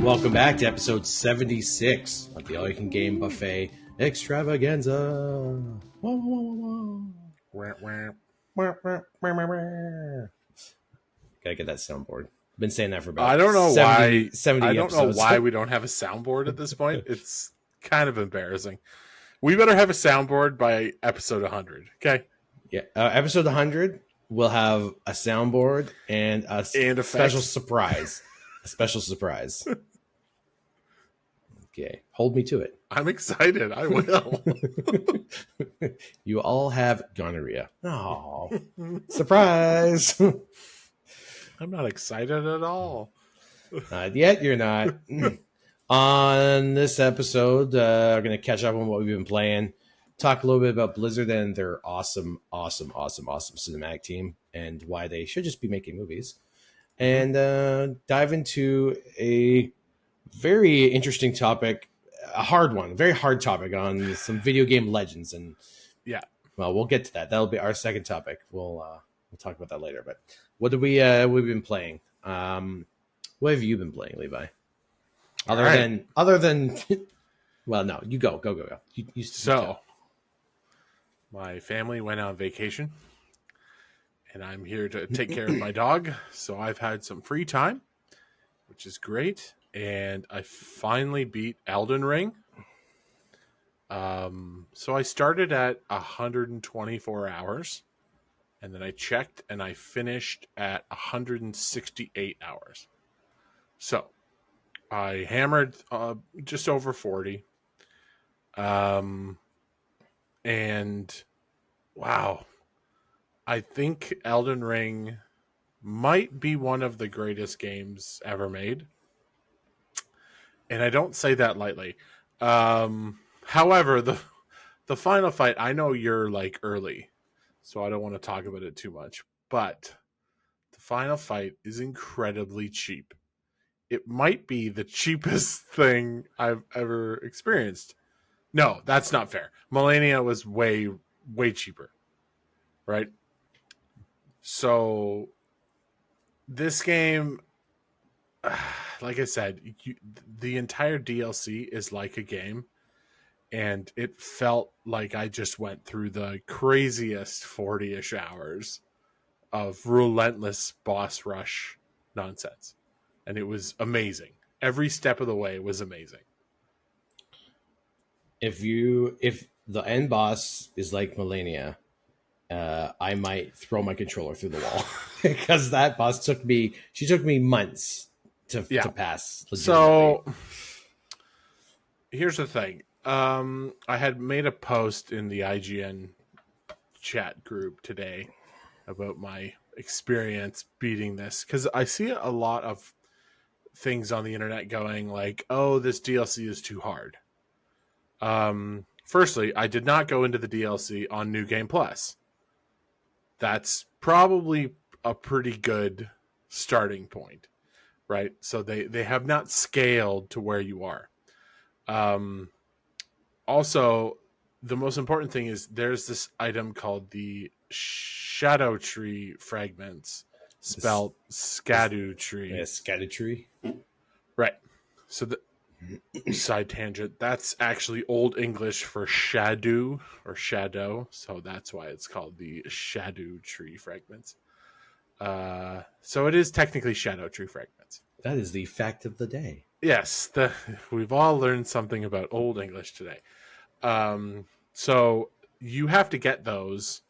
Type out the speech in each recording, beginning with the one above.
Welcome back to episode 76 of the All You Can Game Buffet Extravaganza. Whoa, whoa, whoa, whoa. Gotta get that soundboard. I've been saying that for about I don't know 70 I don't episodes. know why we don't have a soundboard at this point. It's kind of embarrassing. We better have a soundboard by episode 100. Okay. Yeah, episode 100, we'll have a soundboard and a special surprise. A special surprise. Okay, hold me to it. I'm excited. I will. You all have gonorrhea. Oh, surprise. I'm not excited at all. Not yet, you're not. On this episode, we're going to catch up on what we've been playing, talk a little bit about Blizzard and their awesome cinematic team and why they should just be making movies, and dive into a very interesting topic, a hard one, a very hard topic on some video game legends. And yeah, well, we'll get to that. That'll be our second topic. We'll talk about that later. But what did we've been playing? What have you been playing, Levi? Other than well, no, you go. So my family went on vacation and I'm here to take care of my dog. So I've had some free time, which is great. And I finally beat Elden Ring. So I started at 124 hours, and then I checked, and I finished at 168 hours. So I hammered just over 40. And wow, I think Elden Ring might be one of the greatest games ever made. And I don't say that lightly. However, the final fight, I know you're like early, so I don't want to talk about it too much. But the final fight is incredibly cheap. It might be the cheapest thing I've ever experienced. No, that's not fair. Millennia was way cheaper, right? So this game, like I said, the entire DLC is like a game, and it felt like I just went through the craziest 40-ish hours of relentless boss rush nonsense, and it was amazing. Every step of the way was amazing. If the end boss is like Millennia, I might throw my controller through the wall because that boss took me months to pass. So here's the thing. I had made a post in the IGN chat group today about my experience beating this, because I see a lot of things on the internet going like, oh, this DLC is too hard. Firstly, I did not go into the DLC on New Game Plus. That's probably a pretty good starting point, right? So they have not scaled to where you are. Also, the most important thing is there's this item called the Erdtree fragments, spelled Erdtree. Yeah, Erdtree. Right. So the side tangent, that's actually Old English for shadow or shadow, so that's why it's called the Erdtree fragments. So it is technically Erdtree fragments. That is the fact of the day. Yes, we've all learned something about Old English today. So you have to get those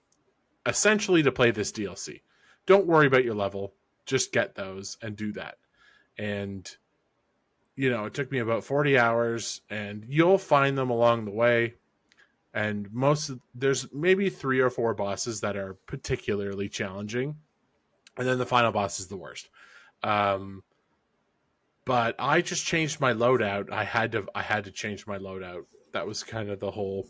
essentially to play this DLC. Don't worry about your level, just get those and do that. And you know, it took me about 40 hours, and you'll find them along the way. And there's maybe 3 or 4 bosses that are particularly challenging, and then the final boss is the worst. But I just changed my loadout. I had to change my loadout. That was kind of the whole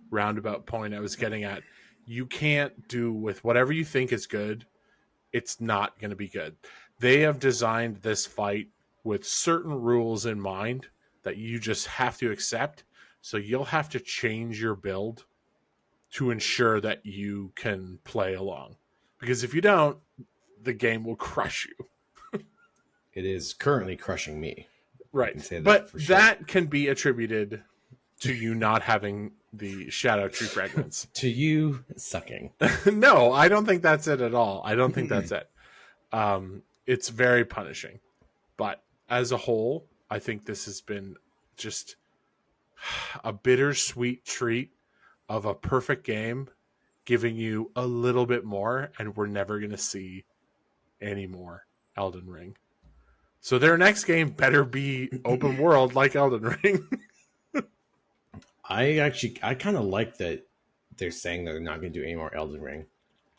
roundabout point I was getting at. You can't do with whatever you think is good. It's not going to be good. They have designed this fight with certain rules in mind that you just have to accept. So you'll have to change your build to ensure that you can play along. Because if you don't, the game will crush you. It is currently crushing me. I can Right. say that But for sure. that can be attributed to you not having the shadow tree fragments. To you sucking. No, I don't think that's it at all. I don't think that's it. It's very punishing. But as a whole, I think this has been just a bittersweet treat of a perfect game giving you a little bit more, and we're never going to see any more Elden Ring. So their next game better be open world like Elden Ring. I kind of like that they're saying they're not going to do any more Elden Ring.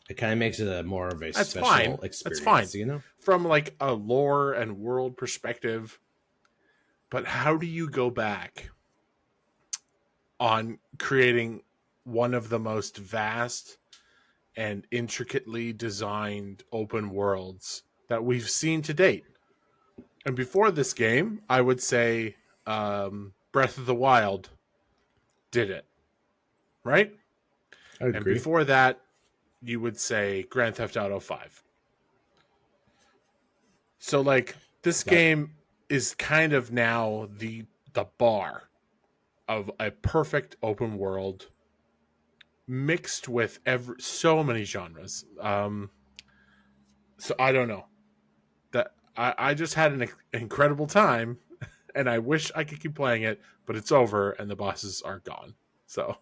It kind of makes it a more of a That's special fine. experience. That's fine. You know, From like a lore and world perspective. But how do you go back on creating one of the most vast and intricately designed open worlds that we've seen to date? And before this game, I would say Breath of the Wild did it, right? I agree. And before that, you would say Grand Theft Auto 5. So like this game is kind of now the bar of a perfect open world mixed with so many genres. So I don't know. That I just had an incredible time, and I wish I could keep playing it, but it's over and the bosses are gone. So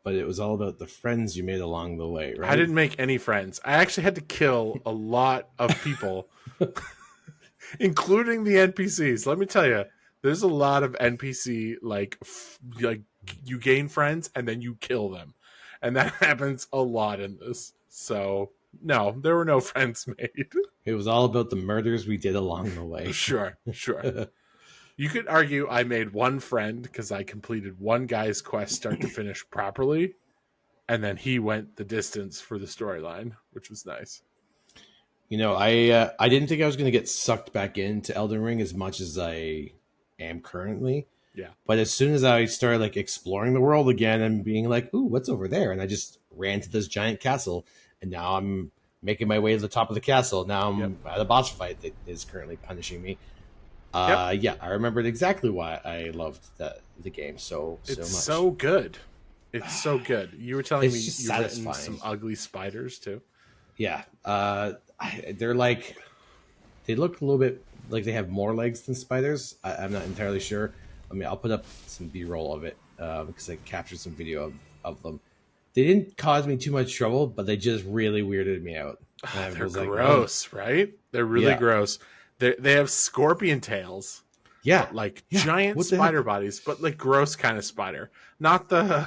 But it was all about the friends you made along the way, right? I didn't make any friends. I actually had to kill a lot of people, including the NPCs. Let me tell you, there's a lot of NPC like you gain friends and then you kill them, and that happens a lot in this. So no, there were no friends made. It was all about the murders we did along the way. Sure. You could argue I made one friend because I completed one guy's quest start to finish properly, and then he went the distance for the storyline, which was nice. You know, I didn't think I was going to get sucked back into Elden Ring as much as I am currently. Yeah. But as soon as I started like exploring the world again and being like, "Ooh, what's over there?" and I just ran to this giant castle, and now I'm making my way to the top of the castle. Now I'm at a boss fight that is currently punishing me. Yeah, I remembered exactly why I loved the game so much. It's so good. It's so good. You were telling me you've written satisfying. some ugly spiders too. Yeah, they're like they look a little bit like they have more legs than spiders. I'm not entirely sure. I mean, I'll put up some B-roll of it because I captured some video of them. They didn't cause me too much trouble, but they just really weirded me out. They're gross, right? They're really gross. They have scorpion tails. Yeah, like giant spider bodies, but like gross kind of spider. Not the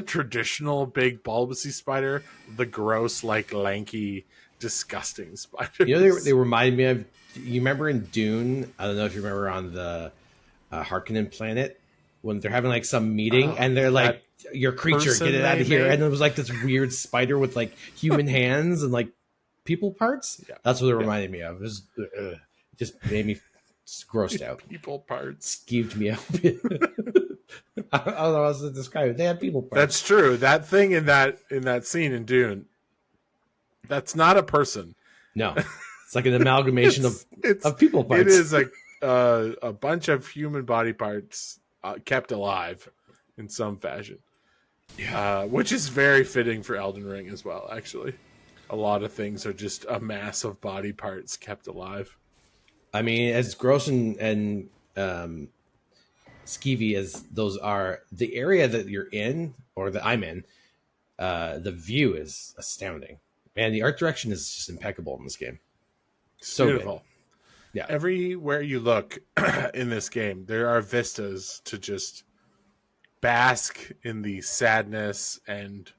traditional big bulbousy spider. The gross, like lanky, disgusting spiders. You know, they remind me of. You remember in Dune? I don't know if you remember on the Harkonnen planet when they're having like some meeting and they're like, "Your creature, get it out of here!" And it was like this weird spider with like human hands and like people parts. Yeah. That's what it reminded me of. It was, just made me grossed out. People parts skeeved me out. I don't know how else to describe it. They have people parts. That's true. That thing in that scene in Dune, that's not a person. No, it's like an amalgamation of people parts. It is a bunch of human body parts kept alive in some fashion. Yeah, which is very fitting for Elden Ring as well. Actually, a lot of things are just a mass of body parts kept alive. I mean, as gross and skeevy as those are, the area that you're in or that I'm in, the view is astounding. Man, the art direction is just impeccable in this game. So beautiful. Good. Yeah. Everywhere you look in this game, there are vistas to just bask in the sadness and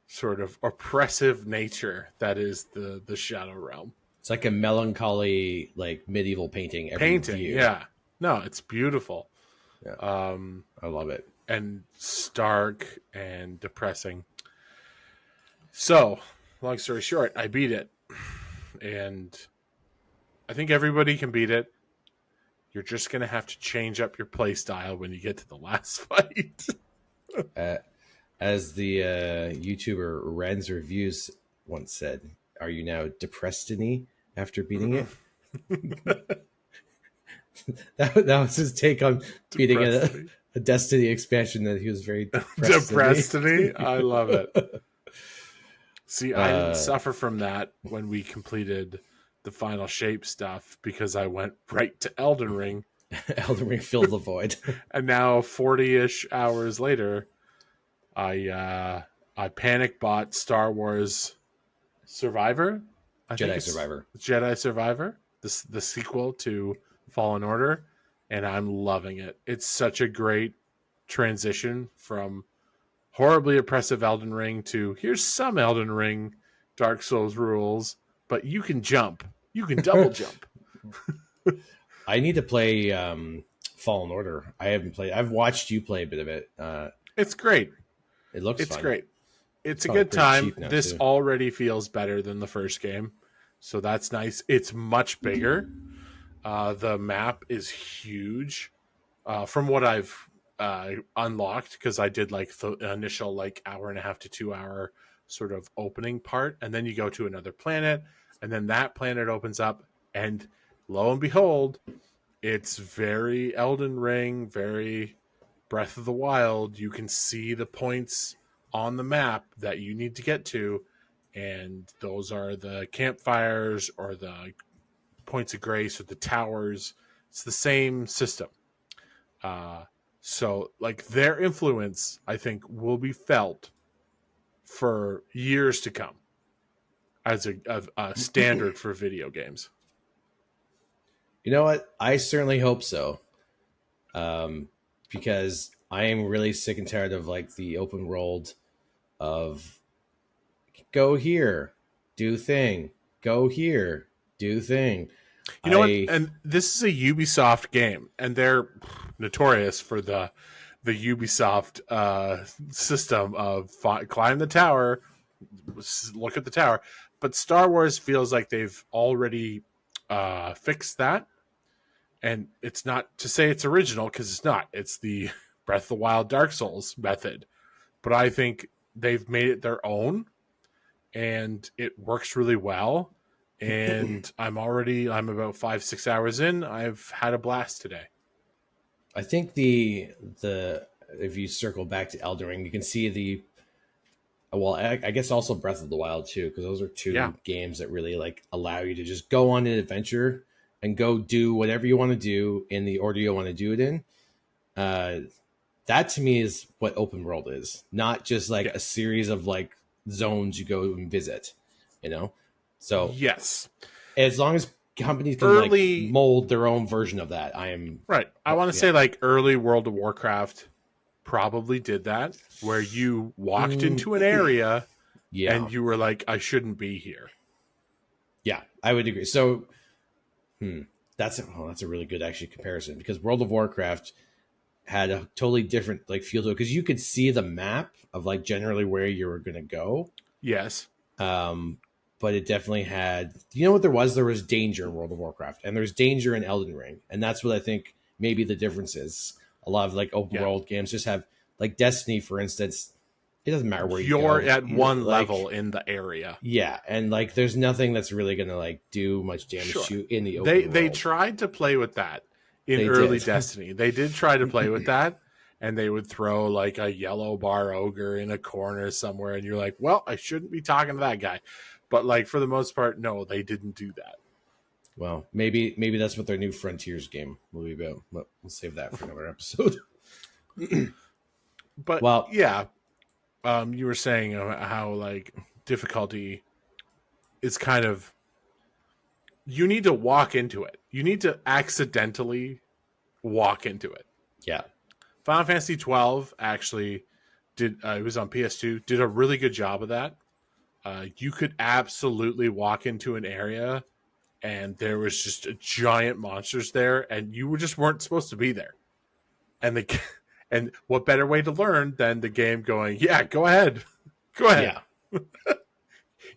sort of oppressive nature that is the Shadow Realm. It's like a melancholy, like medieval painting. View. Yeah. No, it's beautiful. Yeah. I love it. And stark and depressing. So, long story short, I beat it. And I think everybody can beat it. You're just going to have to change up your play style when you get to the last fight. As the YouTuber Ren's Reviews once said, "Are you now depressed-any after beating it?" That was his take on beating a Destiny expansion. That he was very depressed. I love it. See, I didn't suffer from that when we completed the final shape stuff because I went right to Elden Ring. Elden Ring filled the void. And now 40-ish hours later, I panic bought Star Wars Survivor. Jedi Survivor. Jedi Survivor, the sequel to Fallen Order, and I'm loving it. It's such a great transition from horribly oppressive Elden Ring to here's some Elden Ring Dark Souls rules, but you can jump. You can double jump. I need to play Fallen Order. I haven't played. I've watched you play a bit of it. It's great. It's fun. Great. It's a good time. This already feels better than the first game, so that's nice. It's much bigger. The map is huge. From what I've unlocked, because I did like the initial like hour and a half to 2 hour sort of opening part, and then you go to another planet, and then that planet opens up, and lo and behold, it's very Elden Ring, very Breath of the Wild. You can see the points on the map that you need to get to, and those are the campfires or the points of grace or the towers. It's the same system. So like their influence, I think, will be felt for years to come as a standard for video games. You know what? I certainly hope so. Because I am really sick and tired of like the open world of go here, do thing, go here, do thing. You know what? And this is a Ubisoft game, and they're notorious for the Ubisoft system of climb the tower, look at the tower. But Star Wars feels like they've already fixed that. And it's not to say it's original, because it's not. It's the Breath of the Wild Dark Souls method. But I think they've made it their own, and it works really well. And I'm about 5-6 hours in. I've had a blast today. I think the if you circle back to Elden Ring, you can see I guess also Breath of the Wild too, because those are two games that really like allow you to just go on an adventure and go do whatever you want to do in the order you want to do it in. That to me is what open world is, not just like a series of like zones you go and visit, you know? So yes, as long as companies can like mold their own version of that, I am right. I want to say like early World of Warcraft probably did that, where you walked into an area and you were like, I shouldn't be here. Yeah, I would agree. So that's a really good actually comparison, because World of Warcraft had a totally different like feel to it, because you could see the map of like generally where you were going to go. Yes. But it definitely had, you know what there was? There was danger in World of Warcraft, and there's danger in Elden Ring. And that's what I think maybe the difference is. A lot of like open world games just have, like Destiny, for instance, it doesn't matter where you're at one level in the area. Yeah, and like there's nothing that's really going to like do much damage to you in the open world. They tried to play with that in early Destiny. They did try to play with that, and they would throw like a yellow bar ogre in a corner somewhere, and you're like, well, I shouldn't be talking to that guy. But like for the most part, no, they didn't do that. Well, maybe that's what their new Frontiers game will be about. But we'll save that for another episode. But you were saying how like difficulty is kind of, you need to walk into it. You need to accidentally walk into it. Yeah. Final Fantasy 12 actually did. It was on PS2. Did a really good job of that. You could absolutely walk into an area and there was just a giant monsters there, and you weren't supposed to be there. And what better way to learn than the game going, yeah, go ahead. Go ahead. Yeah.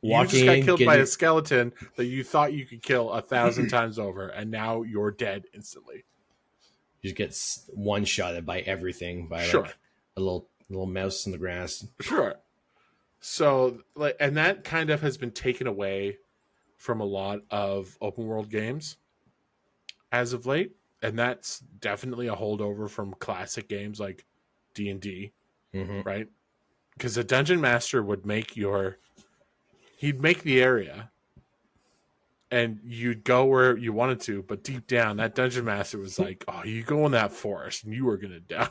You just got killed by a skeleton that you thought you could kill 1,000 times over, and now you're dead instantly. You just get one-shotted by everything, by like a little Little mouse in the grass. Sure. So, like, and that kind of has been taken away from a lot of open world games as of late, and that's definitely a holdover from classic games like D&D, Mm-hmm. right? Because a dungeon master would he'd make the area, and you'd go where you wanted to, but deep down, that dungeon master was like, "Oh, you go in that forest, and you are gonna die."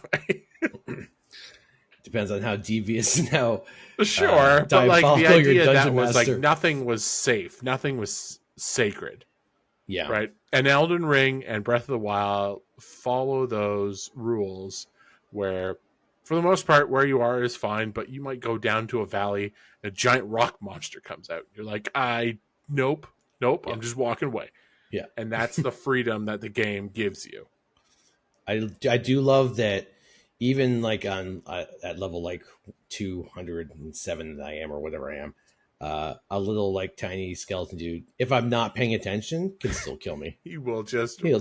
Depends on how devious and how Sure, but like the diabolical your idea that dungeon was like master. nothing was safe, nothing was sacred, Yeah. right? And Elden Ring and Breath of the Wild follow those rules where, for the most part, where you are is fine, but you might go down to a valley and a giant rock monster comes out. You're like, nope, Yeah. I'm just walking away. Yeah. And that's the freedom that the game gives you. I do love that even like on at level like 207 that I am or whatever I am, a little like tiny skeleton dude, if I'm not paying attention, can still kill me. He will just He'll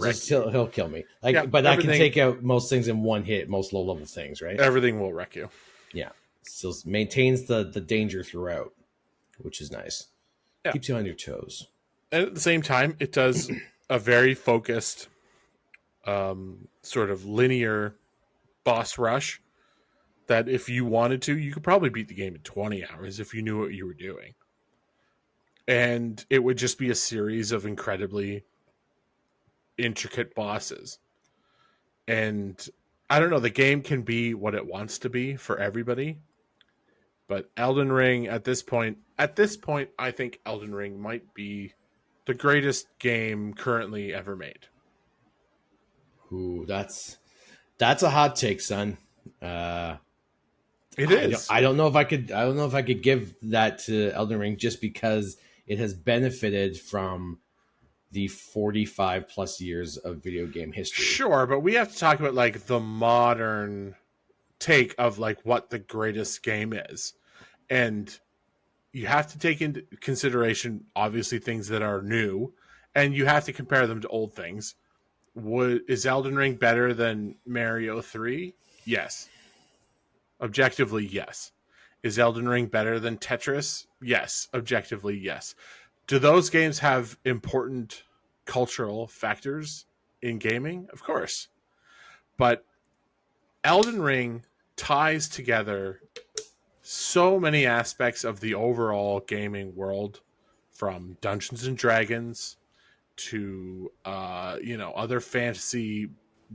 kill me. Like, yeah, but I can take out most things in one hit, most low level things, right? Everything will wreck you. Yeah. Still maintains the danger throughout, which is nice. Yeah. Keeps you on your toes. And at the same time, it does a very focused, sort of linear boss rush that if you wanted to, you could probably beat the game in 20 hours if you knew what you were doing. And it would just be a series of incredibly intricate bosses. And I don't know, the game can be what it wants to be for everybody. But Elden Ring at this point, I think Elden Ring might be the greatest game currently ever made. Ooh, that's a hot take, son. It is. I don't know if I could. I don't know if I could give that to Elden Ring just because it has benefited from the 45 plus years of video game history. Sure, but we have to talk about like the modern take of like what the greatest game is. And you have to take into consideration obviously things that are new, and you have to compare them to old things. Is Elden Ring better than Mario 3? Yes. Objectively, yes. Is Elden Ring better than Tetris? Yes. Objectively, yes. Do those games have important cultural factors in gaming? Of course. But Elden Ring ties together so many aspects of the overall gaming world, from Dungeons and Dragons to other fantasy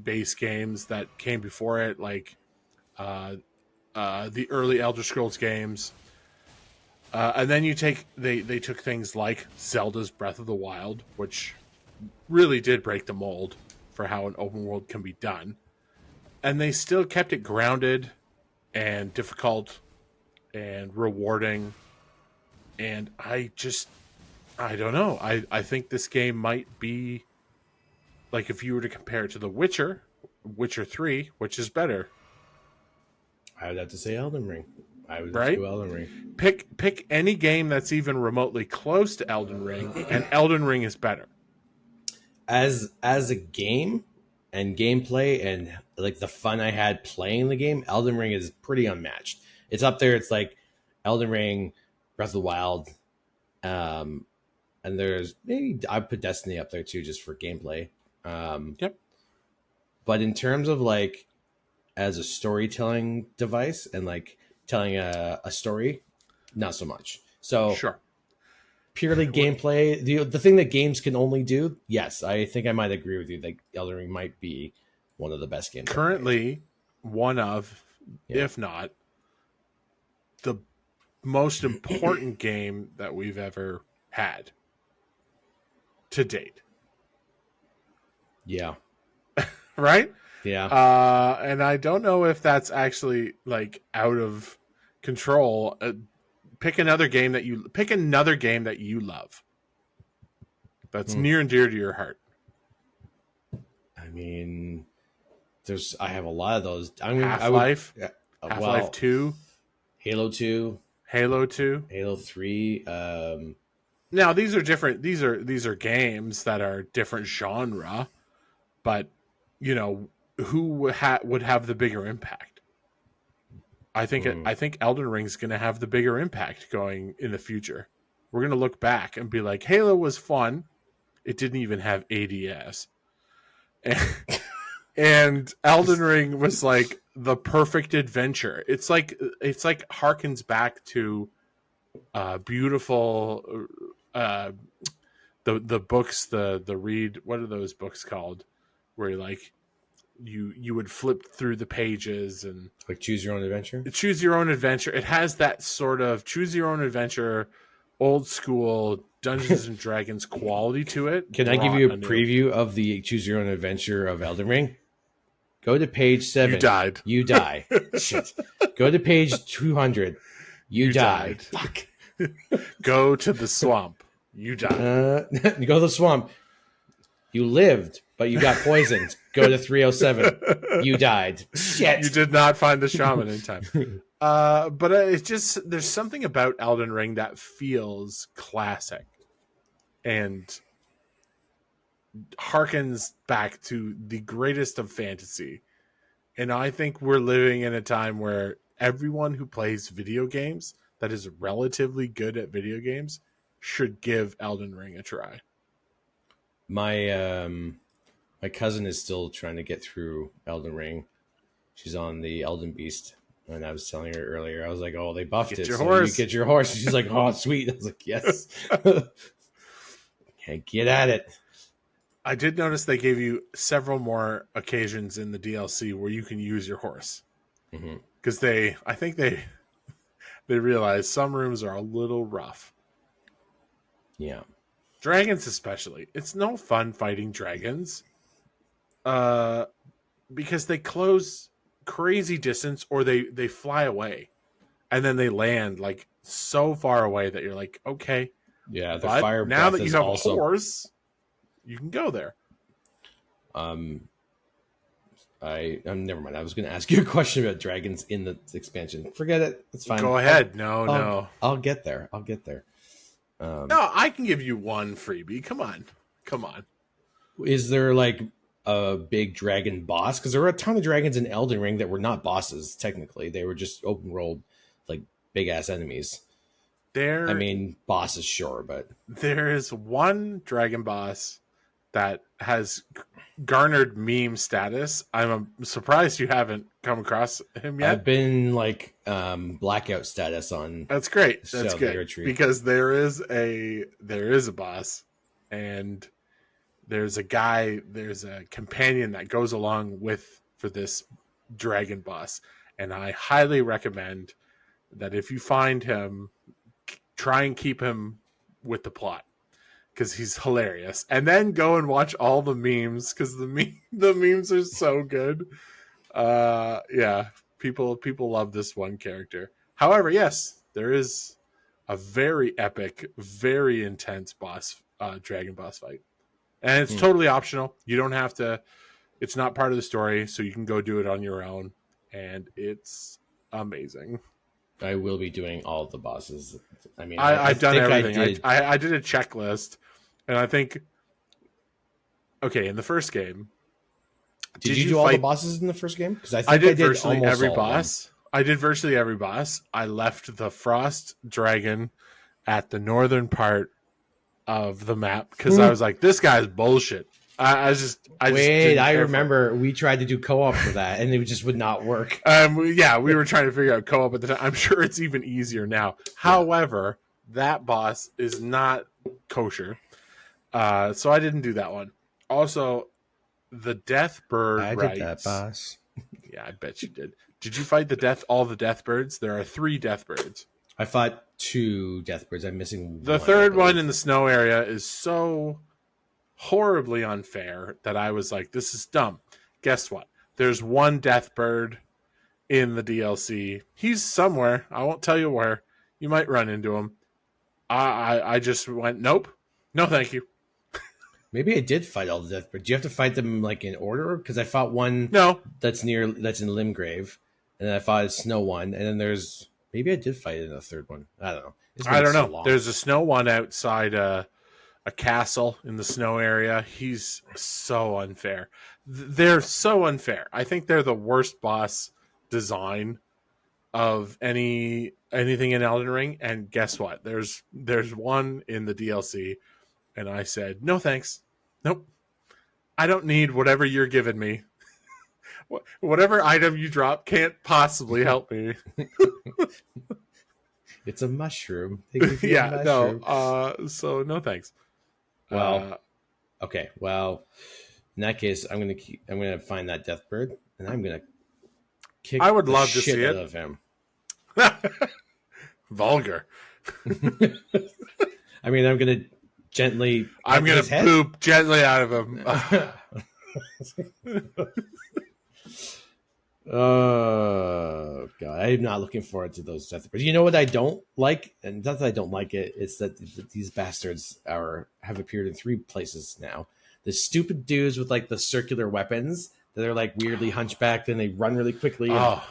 based games that came before it, like the early Elder Scrolls games. And then they took things like Zelda's Breath of the Wild, which really did break the mold for how an open world can be done, and they still kept it grounded and difficult and rewarding. And I don't know. I think this game might be like, if you were to compare it to The Witcher 3, which is better? I would have to say Elden Ring. I would Right? go Elden Ring. Pick any game that's even remotely close to Elden Ring, and Elden Ring is better. As a game and gameplay and like the fun I had playing the game, Elden Ring is pretty unmatched. It's up there. It's like Elden Ring, Breath of the Wild, and there's maybe I put Destiny up there too, just for gameplay. Yep. But in terms of like as a storytelling device and like telling a story, not so much. So Sure. Purely gameplay, the thing that games can only do, yes, I think I might agree with you that Elden Ring might be one of the best games. Currently, one of, if not, the most important game that we've ever had to date. Yeah. Right? Yeah. And I don't know if that's actually like out of control. Pick another game that you love. That's near and dear to your heart. I mean, I have a lot of those. Half-Life, Half-Life 2, Halo 2, Halo 2, Halo 3. Now these are different. These are games that are different genre, but who would have the bigger impact? I think Elden Ring's going to have the bigger impact going in the future. We're going to look back and be like, Halo was fun. It didn't even have ADS. And Elden Ring was like the perfect adventure. It's like harkens back to beautiful the books, the read, what are those books called? Where you would flip through the pages and Like choose your own adventure. choose your own adventure. It has that sort of choose your own adventure, old school Dungeons and Dragons quality to it. Can I give you a preview of the choose your own adventure of Elden Ring? Go to page 7. You died. You die. Shit. Go to page 200. You died. Fuck. Go to the swamp. You died. You go to the swamp. You lived, but you got poisoned. Go to 307. You died. Shit. You did not find the shaman in time. But it's just, there's something about Elden Ring that feels classic and harkens back to the greatest of fantasy. And I think we're living in a time where everyone who plays video games that is relatively good at video games should give Elden Ring a try. My cousin is still trying to get through Elden Ring. She's on the Elden Beast. And I was telling her earlier, I was like, oh, they buffed Get it. your So horse. you get your horse. She's like, oh, sweet. I was like, yes. Can't get at it. I did notice they gave you several more occasions in the DLC where you can use your horse. Because I think they realize some rooms are a little rough. Yeah. Dragons especially. It's no fun fighting dragons. Because they close crazy distance or they fly away. And then they land like so far away that you're like, okay. Yeah, the but fire now breath that you is have also... a horse, you can go there. Never mind. I was going to ask you a question about dragons in the expansion. Forget it. It's fine. Go ahead. No. I'll get there. No, I can give you one freebie. Come on. Is there like a big dragon boss? Because there were a ton of dragons in Elden Ring that were not bosses. Technically, they were just open world, like big ass enemies. Bosses, sure, but there is one dragon boss that has garnered meme status. I'm surprised you haven't come across him yet. I've been like blackout status on. That's great. That's good Erdtree. because there is a boss, and there's a companion that goes along for this dragon boss, and I highly recommend that if you find him, try and keep him with the plot. Because he's hilarious, and then go and watch all the memes because the memes are so good. Yeah, people love this one character. However, yes, there is a very epic, very intense dragon boss fight, and it's totally optional. You don't have to. It's not part of the story, so you can go do it on your own, and it's amazing. I will be doing all the bosses. I've done everything. I did a checklist, and I think, okay, in the first game, did you do all the bosses in the first game? Because I did virtually every boss. I did virtually every boss. I left the frost dragon at the northern part of the map because I was like, this guy's bullshit. I remember we tried to do co-op for that, and it just would not work. We were trying to figure out co-op at the time. I'm sure it's even easier now. Yeah. However, that boss is not kosher, so I didn't do that one. Also, the death bird. I did that boss. Yeah, I bet you did. Did you fight all the death birds? There are 3 death birds. I fought 2 death birds. I'm missing the third one in the snow area is so horribly unfair that I was like, this is dumb. Guess what? There's 1 death bird in the DLC. He's somewhere. I won't tell you where. You might run into him. I just went, nope. No, thank you. Maybe I did fight all the death birds. Do you have to fight them like in order? Because I fought one that's in Limgrave, and then I fought a snow one, and then maybe I did fight in the third one. I don't know. I don't know. There's a snow one outside a castle in the snow area. He's so unfair. They're so unfair. I think they're the worst boss design of anything in Elden Ring, and guess what? There's one in the DLC, and I said, no thanks. Nope. I don't need whatever you're giving me. Whatever item you drop can't possibly help me. It's a mushroom. They give you Yeah, a mushroom. no. So no thanks. Well, okay. Well, in that case, I'm gonna find that death bird, and I'm gonna kick I would the love to shit see out it. of him. Vulgar. I mean, I'm gonna gently. I'm gonna poop gently out of him. Oh god, I'm not looking forward to those death birds. You know what I don't like, and not that I don't like it. It's that these bastards have appeared in 3 places now. The stupid dudes with like the circular weapons that are like weirdly hunchbacked and they run really quickly. And,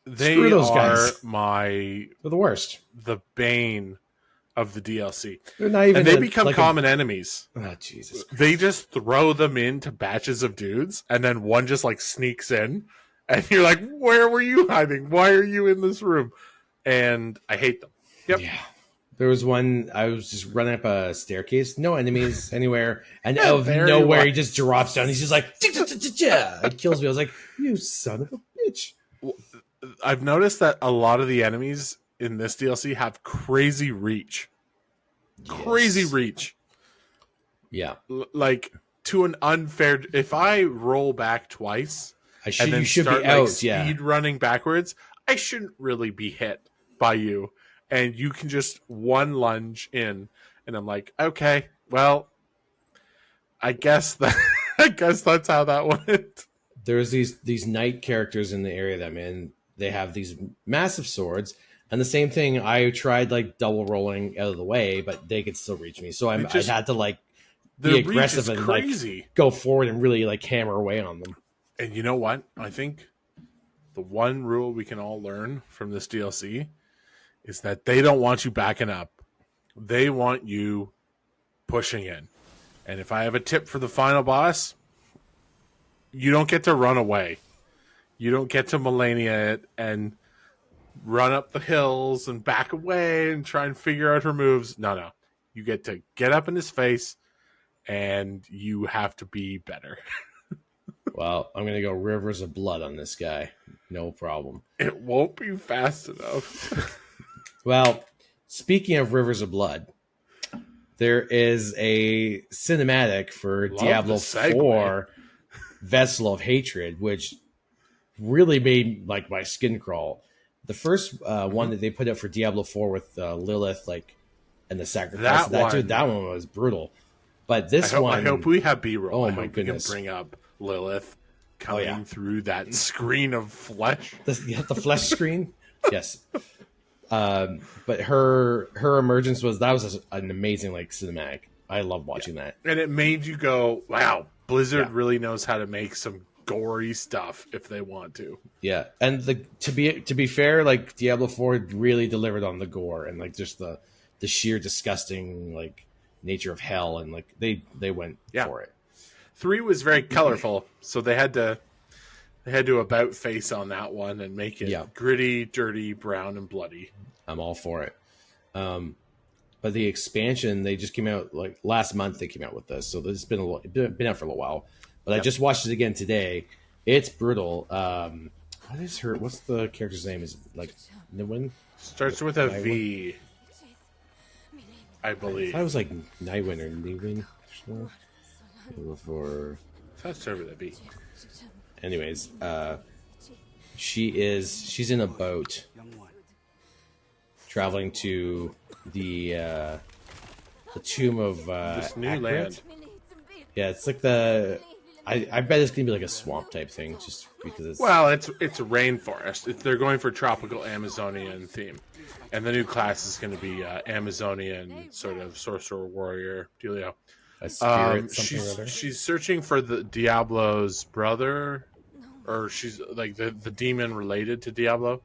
they screw those guys. They're the worst. The bane of the DLC. They're not even and they become common enemies. Oh, Jesus Christ. They just throw them into batches of dudes, and then one just like sneaks in, and you're like, where were you hiding? Why are you in this room? And I hate them. Yep. Yeah. There was one, I was just running up a staircase, no enemies anywhere, and out of nowhere he just drops down. He's just like, it kills me. I was like, you son of a bitch. I've noticed that a lot of the enemies in this DLC have crazy reach. Crazy reach. Yeah. Like, to an unfair... If I roll back twice and then you should start be out, speed running backwards, I shouldn't really be hit by you. And you can just one lunge in. And I'm like, okay, well, I guess that's how that went. There's these knight characters in the area that I'm in. They have these massive swords. And the same thing, I tried like double rolling out of the way, but they could still reach me. So I had to like be aggressive and like go forward and really like hammer away on them. And you know what? I think the one rule we can all learn from this DLC is that they don't want you backing up. They want you pushing in. And if I have a tip for the final boss, you don't get to run away. You don't get to Melania it and run up the hills and back away and try and figure out her moves. No. You get to get up in his face and you have to be better. Well, I'm going to go Rivers of Blood on this guy. No problem. It won't be fast enough. Well, speaking of Rivers of Blood, there is a cinematic for Diablo 4 Vessel of Hatred, which really made like my skin crawl. The first one that they put up for Diablo 4 with Lilith, like, and the sacrifice that one was brutal. But this one, I hope we have B-roll. Oh my goodness! We can bring up Lilith coming through that screen of flesh. The flesh screen, yes. But her emergence was an amazing like cinematic. I love watching that, and it made you go, "Wow, Blizzard really knows how to make some gory stuff if they want to." Yeah, and to be fair, like Diablo 4 really delivered on the gore and like just the sheer disgusting like nature of hell, and like they went for it. 3 was very colorful, so they had to about face on that one and make it gritty, dirty, brown, and bloody. I'm all for it. But the expansion, they just came out like last month. They came out with this, so this has been out for a little while. But I just watched it again today. It's brutal. What's the character's name? Is it like Nywin? Starts with a V, I believe. I was like Nywin or Nywin. Starts with a V. Anyways, she's in a boat traveling to the tomb of this new Akrit. land. Yeah, it's like I bet it's gonna be like a swamp type thing, just because it's it's a rainforest. They're going for tropical Amazonian theme, and the new class is going to be Amazonian sort of sorcerer warrior dealio. A spirit, something she's searching for the Diablo's brother, or she's like the demon related to Diablo.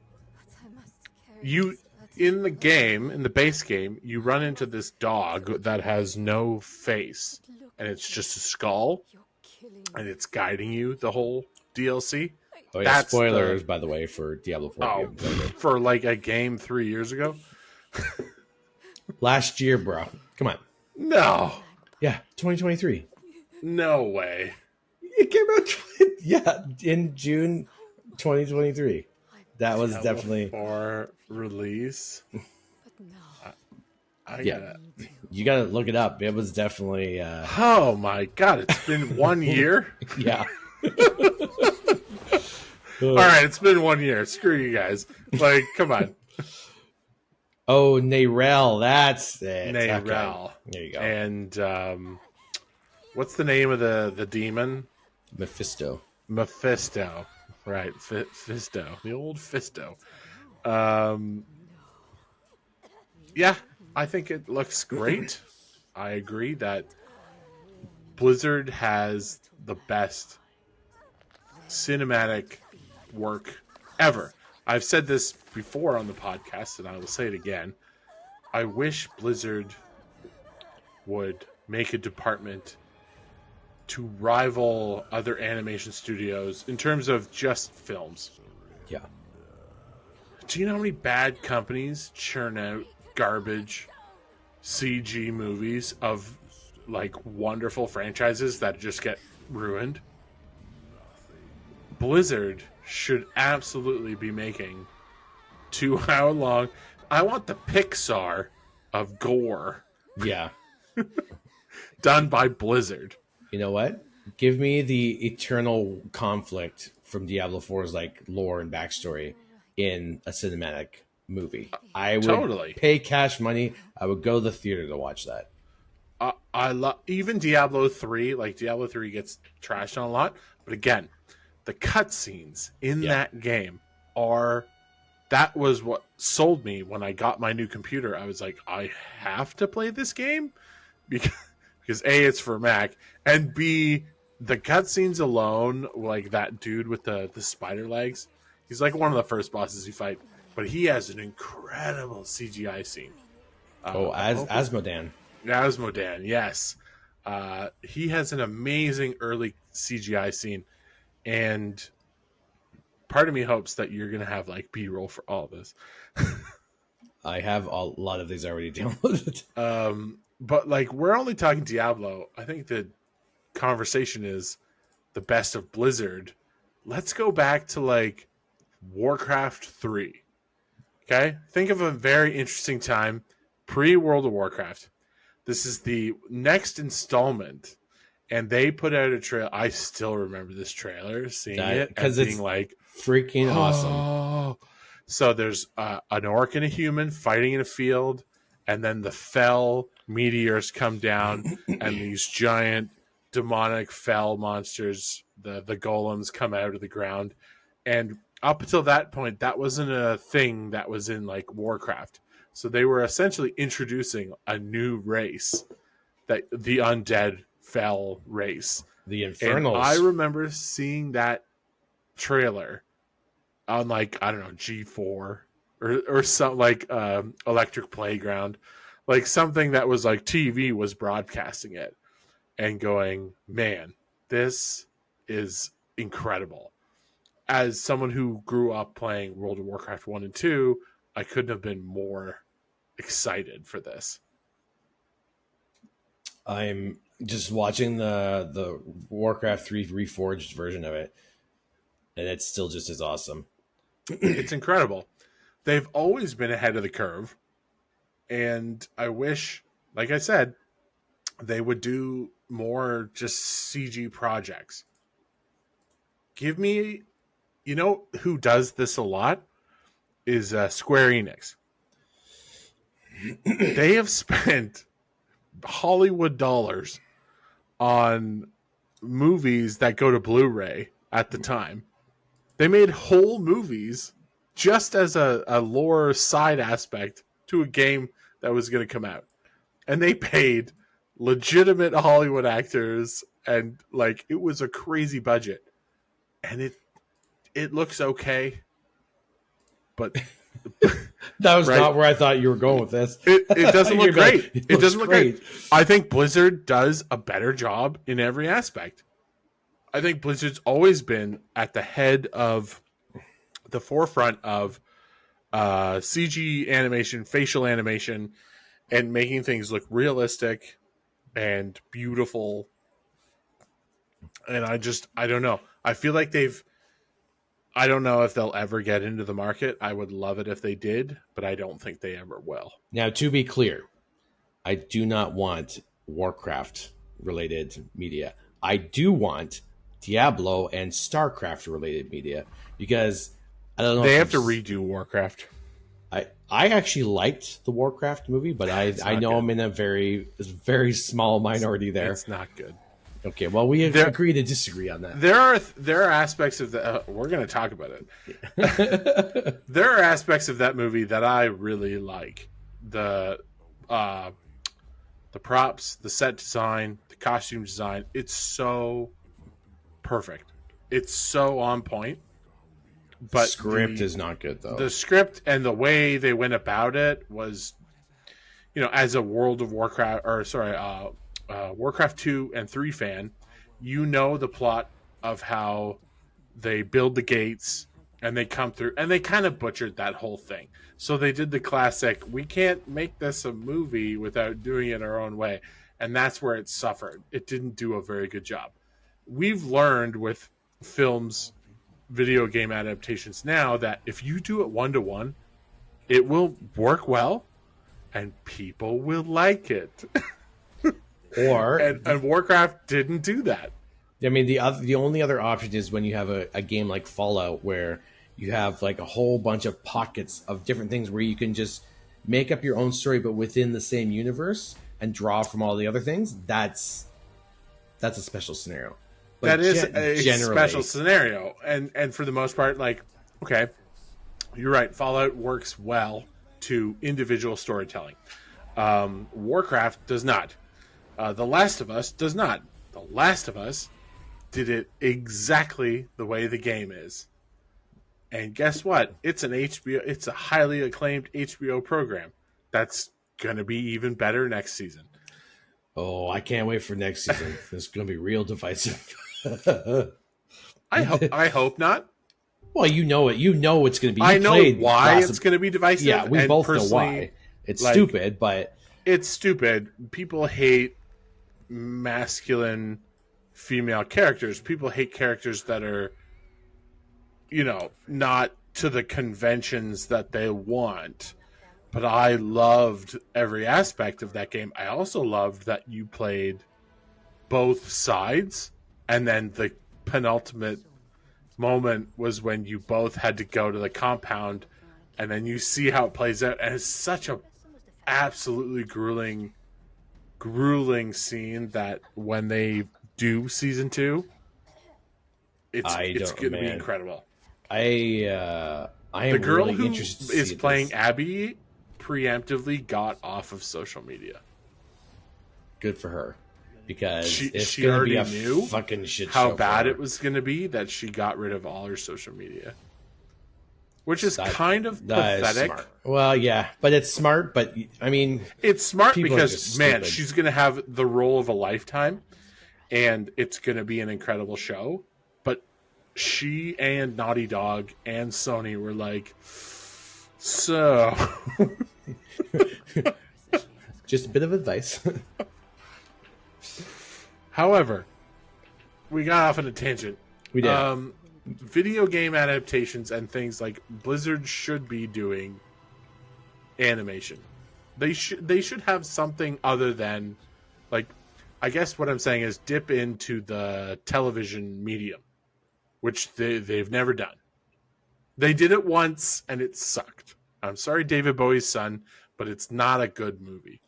You in the base game, you run into this dog that has no face, and it's just a skull, and it's guiding you the whole DLC. Oh yeah, That's spoilers by the way for Diablo 4. oh, for like a game 3 years ago. Last year, bro. Come on. No, Yeah, 2023. no way. It came out in June 2023. That was Diablo definitely 4 release. I yeah. gotta. You gotta look it up. It was definitely Oh my god! It's been 1 year. yeah. All right, it's been 1 year. Screw you guys. Like, come on. Oh, Narelle, that's it. Narelle. Okay. There you go. And what's the name of the demon? Mephisto. Mephisto. Right, Fisto. The old Fisto. Yeah, I think it looks great. I agree that Blizzard has the best cinematic work ever. I've said this before on the podcast, and I will say it again. I wish Blizzard would make a department to rival other animation studios in terms of just films. Yeah. Do you know how many bad companies churn out garbage CG movies of like wonderful franchises that just get ruined? Blizzard should absolutely be making 2-hour long. I want the Pixar of gore Yeah. done by Blizzard. You know what? Give me the eternal conflict from Diablo 4's like lore and backstory in a cinematic movie. I would Totally. pay cash money. I would go to the theater to watch that. I love even Diablo 3. Like Diablo 3 gets trashed on a lot, but again, the cutscenes in that game are. That was what sold me when I got my new computer. I was like, I have to play this game because A, it's for Mac, and B, the cutscenes alone, like that dude with the spider legs, he's like one of the first bosses you fight, but he has an incredible CGI scene. Asmodan. Asmodan, yes. He has an amazing early CGI scene, and part of me hopes that you're going to have like B-roll for all of this. I have a lot of these already downloaded. But like we're only talking Diablo. I think the conversation is the best of Blizzard. Let's go back to like Warcraft 3. Okay? Think of a very interesting time pre-World of Warcraft. This is the next installment, and they put out a trailer. I still remember this trailer, seeing it and being like freaking awesome. So there's an orc and a human fighting in a field, and then the fell meteors come down, and these giant demonic fell monsters, the golems, come out of the ground. And up until that point, that wasn't a thing that was in like Warcraft. So they were essentially introducing a new race, that the undead fell race, the Infernals. And I remember seeing that trailer on like, I don't know, G4 or something like Electric Playground, like something that was like TV was broadcasting it and going, man, this is incredible. As someone who grew up playing World of Warcraft 1 and 2, I couldn't have been more excited for this. I'm just watching the Warcraft 3 Reforged version of it, and it's still just as awesome. It's incredible. They've always been ahead of the curve, and I wish, like I said, they would do more just CG projects. Give me, you know who does this a lot is Square Enix. They have spent Hollywood dollars on movies that go to Blu-ray at the time. They made whole movies just as a lore side aspect to a game that was going to come out. And they paid legitimate Hollywood actors, and like it was a crazy budget. And it looks okay. But that was not where I thought you were going with this. It doesn't look great. It doesn't look great. I think Blizzard does a better job in every aspect. I think Blizzard's always been at the head of the forefront of CG animation, facial animation, and making things look realistic and beautiful. And I don't know. I feel like I don't know if they'll ever get into the market. I would love it if they did, but I don't think they ever will. Now, to be clear, I do not want Warcraft related media. I do want Diablo and StarCraft related media because I don't know. They have to redo Warcraft. I actually liked the Warcraft movie, but I know good. I'm in a very small minority there. It's not good. Okay, well, we agree to disagree on that. There are aspects of the we're going to talk about it. There are aspects of that movie that I really like. The props, the set design, the costume design, it's so perfect. It's so on point. But the script is not good, though. The script and the way they went about it was, as a World of Warcraft, Warcraft 2 and 3 fan, the plot of how they build the gates and they come through, and they kind of butchered that whole thing. So they did the classic, we can't make this a movie without doing it our own way. And that's where it suffered. It didn't do a very good job. We've learned with films, video game adaptations now, that if you do it 1-to-1, it will work well and people will like it. And Warcraft didn't do that. I mean, the only other option is when you have a game like Fallout where you have like a whole bunch of pockets of different things where you can just make up your own story but within the same universe and draw from all the other things. That's a special scenario. That is a special scenario. And for the most part, like, okay, you're right. Fallout works well to individual storytelling. Warcraft does not. The Last of Us does not. The Last of Us did it exactly the way the game is. And guess what? It's a highly acclaimed HBO program. That's going to be even better next season. Oh, I can't wait for next season. It's going to be real divisive. I hope not. Well, you know it. You know it's going to be. I know why it's going to be divisive. Yeah, we both know why. It's stupid, but it's stupid. People hate masculine female characters. People hate characters that are, not to the conventions that they want. But I loved every aspect of that game. I also loved that you played both sides. And then the penultimate moment was when you both had to go to the compound, and then you see how it plays out. And it's such a absolutely grueling scene that when they do season 2, it's going to be incredible. I am the girl really who interested to is see playing this. Abby preemptively got off of social media. Good for her. Because she already knew fucking shit how bad it was going to be that she got rid of all her social media, which is kind of pathetic. Well, yeah, but it's smart. But I mean, it's smart because she's going to have the role of a lifetime, and it's going to be an incredible show. But she and Naughty Dog and Sony were like, so just a bit of advice. However, we got off on a tangent. We did. Video game adaptations and things like Blizzard should be doing animation. They should have something other than, like, I guess what I'm saying is dip into the television medium, which they've never done. They did it once and it sucked. I'm sorry, David Bowie's son, but it's not a good movie.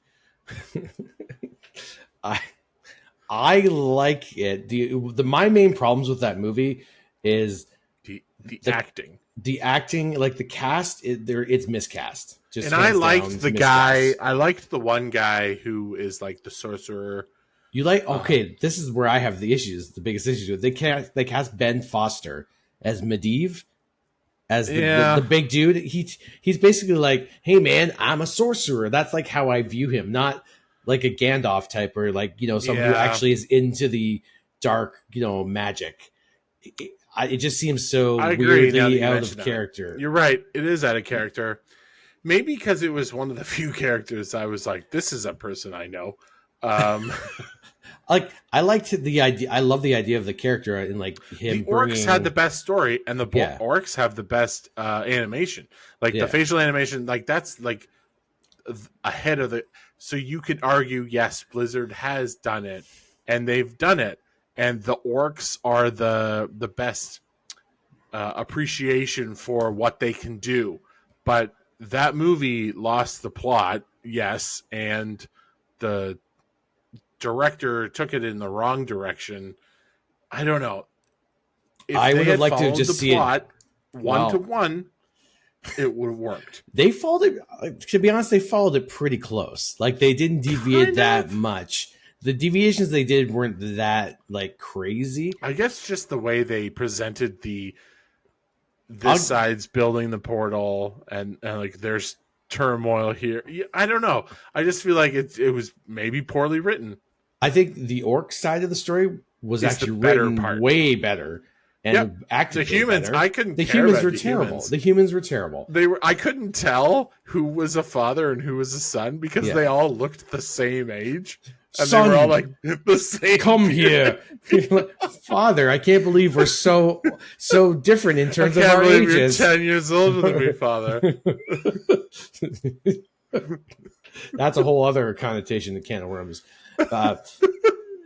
I like it. My main problems with that movie is the acting. The acting, like the cast, it's miscast. And I liked the guy. I liked the one guy who is like the sorcerer. You like? Okay, this is where I have the issues. The biggest issues with they cast Ben Foster as Medivh, as the big dude. He's basically like, hey man, I'm a sorcerer. That's like how I view him, not like a Gandalf type or like, someone who actually is into the dark, magic. It just seems so I agree. Now that weirdly you out mention of that, character. you're right. It is out of character. Maybe because it was one of the few characters I was like, this is a person I know. Um, Like I liked the idea. I love the idea of the character and like the him orcs had the bringing. best story, and the Yeah, orcs have the best animation. Like the yeah. facial animation, like that's like ahead of the. So you could argue, yes, Blizzard has done it, and they've done it, and the orcs are the best appreciation for what they can do. But that movie lost the plot, yes, and the director took it in the wrong direction. I don't know. If I they would have had liked to followed the just see it. plot one to Well, one, it would have worked. they followed it. To be honest, they followed it pretty close. Like they didn't deviate Kind that of. much. The deviations they did weren't that like crazy. I guess just the way they presented this I'll, side's building the portal and like there's turmoil here. I don't know. I just feel like it was maybe poorly written. I think the orc side of the story was Is the actually better written part. way better and Yep. acted The way humans, better. I couldn't The care humans about were the terrible. humans. The humans were terrible. I couldn't tell who was a father and who was a son because Yeah. they all looked the same age. And Son, they were all like the same. come here. Father, I can't believe we're so different in terms of our ages. You're 10 years older than me, father. That's a whole other connotation to can of worms.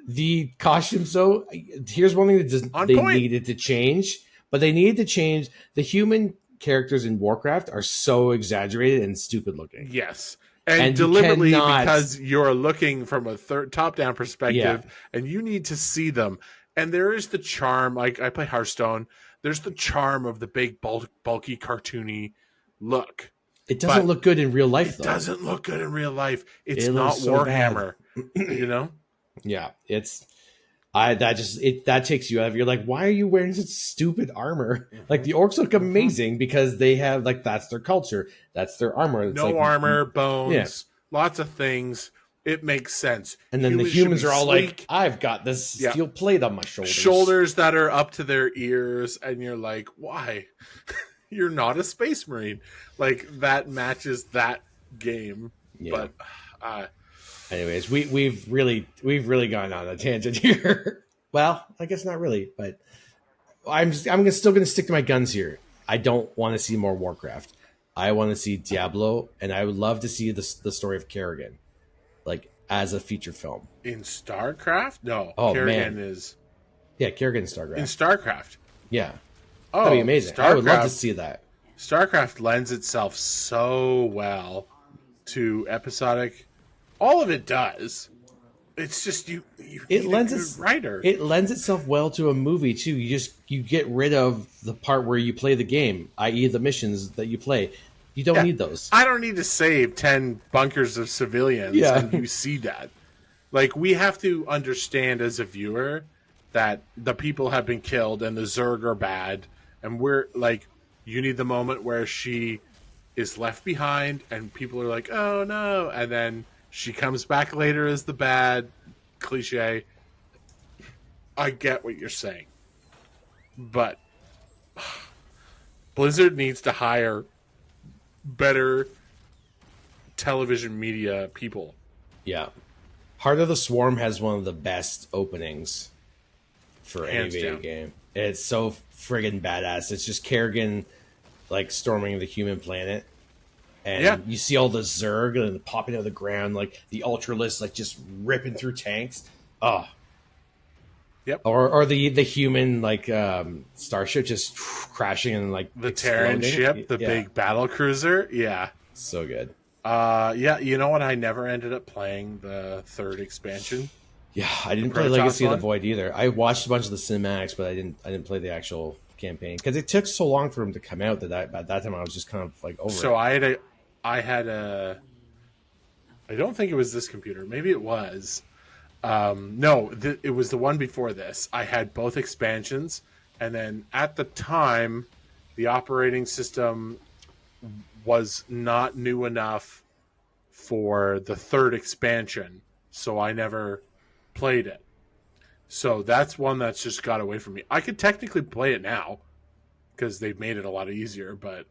The costumes, though, here's one thing that they needed to change, but they needed to change. The human characters in Warcraft are so exaggerated and stupid looking. Yes. And deliberately because you're looking from a top-down perspective, and you need to see them. And there is the charm. Like I play Hearthstone. There's the charm of the big, bulky, cartoony look. It doesn't look good in real life, though. It doesn't look good in real life. It's not Warhammer. You know? Yeah, that takes you out of. You're like, why are you wearing such stupid armor? Like the orcs look amazing because they have that's their culture, that's their armor. It's armor, bones, lots of things. It makes sense. And then the humans are all like, I've got this steel plate on my shoulders that are up to their ears, and you're like, why? You're not a space marine. Like that matches that game, but. Anyways, we've really gone on a tangent here. Well, I guess not really, but I'm still going to stick to my guns here. I don't want to see more Warcraft. I want to see Diablo, and I would love to see the story of Kerrigan, like as a feature film. In StarCraft? No. Kerrigan is. Yeah, Kerrigan in StarCraft. In StarCraft. Yeah. That'd be amazing. I would love to see that. StarCraft lends itself so well to episodic. All of it does. It's just you it lends itself well to a movie too. You get rid of the part where you play the game, i.e. the missions that you play. You don't need those. I don't need to save 10 bunkers of civilians and you see that. Like we have to understand as a viewer that the people have been killed and the Zerg are bad, and we're like, you need the moment where she is left behind and people are like, oh no, and then she comes back later as the bad cliche. I get what you're saying. But Blizzard needs to hire better television media people. Yeah. Heart of the Swarm has one of the best openings for any video game. It's so friggin' badass. It's just Kerrigan storming the human planet. And you see all the Zerg and popping out of the ground, like the Ultralists, just ripping through tanks. Oh, yep. Or the human starship just crashing and the Terran ship, the big battle cruiser. Yeah, so good. You know what? I never ended up playing the third expansion. Yeah, I didn't play Legacy of the Void either. I watched a bunch of the cinematics, but I didn't play the actual campaign because it took so long for him to come out that at that time I was just kind of over it. So I had a. I don't think it was this computer. Maybe it was. No, it was the one before this. I had both expansions, and then at the time, the operating system was not new enough for the third expansion, so I never played it. So that's one that's just got away from me. I could technically play it now because they've made it a lot easier, but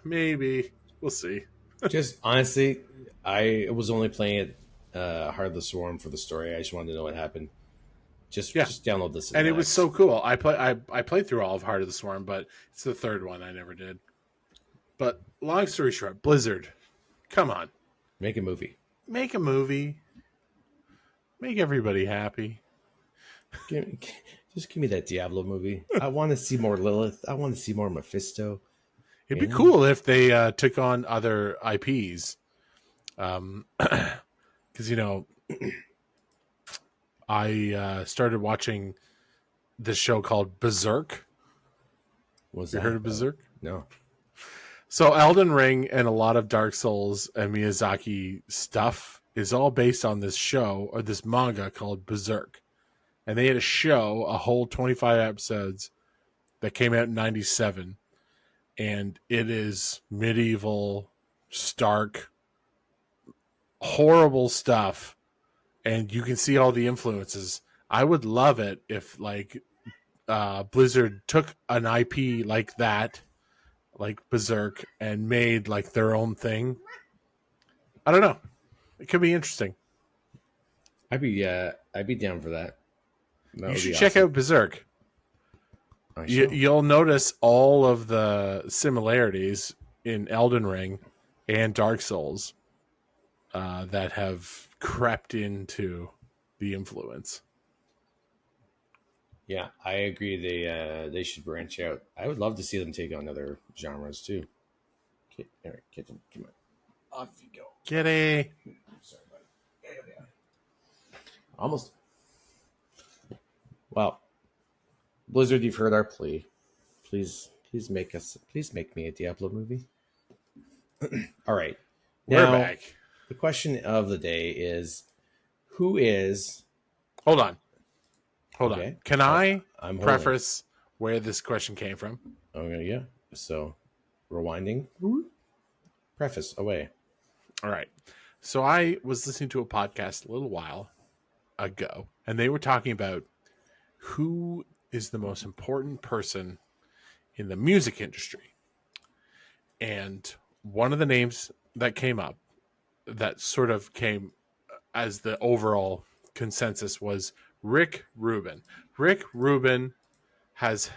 maybe we'll see. Just honestly, I was only playing it Heart of the Swarm for the story. I just wanted to know what happened. Yeah, Just download the and it was cinematics. so cool. I played through all of Heart of the Swarm, but it's the third one I never did. But long story short, Blizzard, come on, Make a movie. make a movie, make everybody happy. Give me, just give me that Diablo movie. I want to see more Lilith. I want to see more Mephisto. It'd You be know? cool if they took on other IPs, because I started watching this show called Berserk. What's You that heard of about? Berserk? No. So Elden Ring and a lot of Dark Souls and Miyazaki stuff is all based on this show or this manga called Berserk. And they had a show, a whole 25 episodes that came out in 97. And it is medieval, stark, horrible stuff. And you can see all the influences. I would love it if Blizzard took an IP like that, like Berserk, and made like their own thing. I don't know. It could be interesting. I'd be down for that. That You would should be check awesome. out Berserk. I shall. You'll notice all of the similarities in Elden Ring and Dark Souls that have crept into the influence. Yeah, I agree. They should branch out. I would love to see them take on other genres too. Okay, all right, get them. Come on, off you go. Get a Sorry, buddy. Yeah. Almost. Well, Blizzard, you've heard our plea. Please make me a Diablo movie. All right. We're Now, back. the question of the day is, who is Hold on. okay? Can I I'm holding. preface where this question came from? Okay, yeah. So, rewinding. Preface away. All right. So I was listening to a podcast a little while ago, and they were talking about who is the most important person in the music industry. And one of the names that came up that sort of came as the overall consensus was Rick Rubin. Rick Rubin has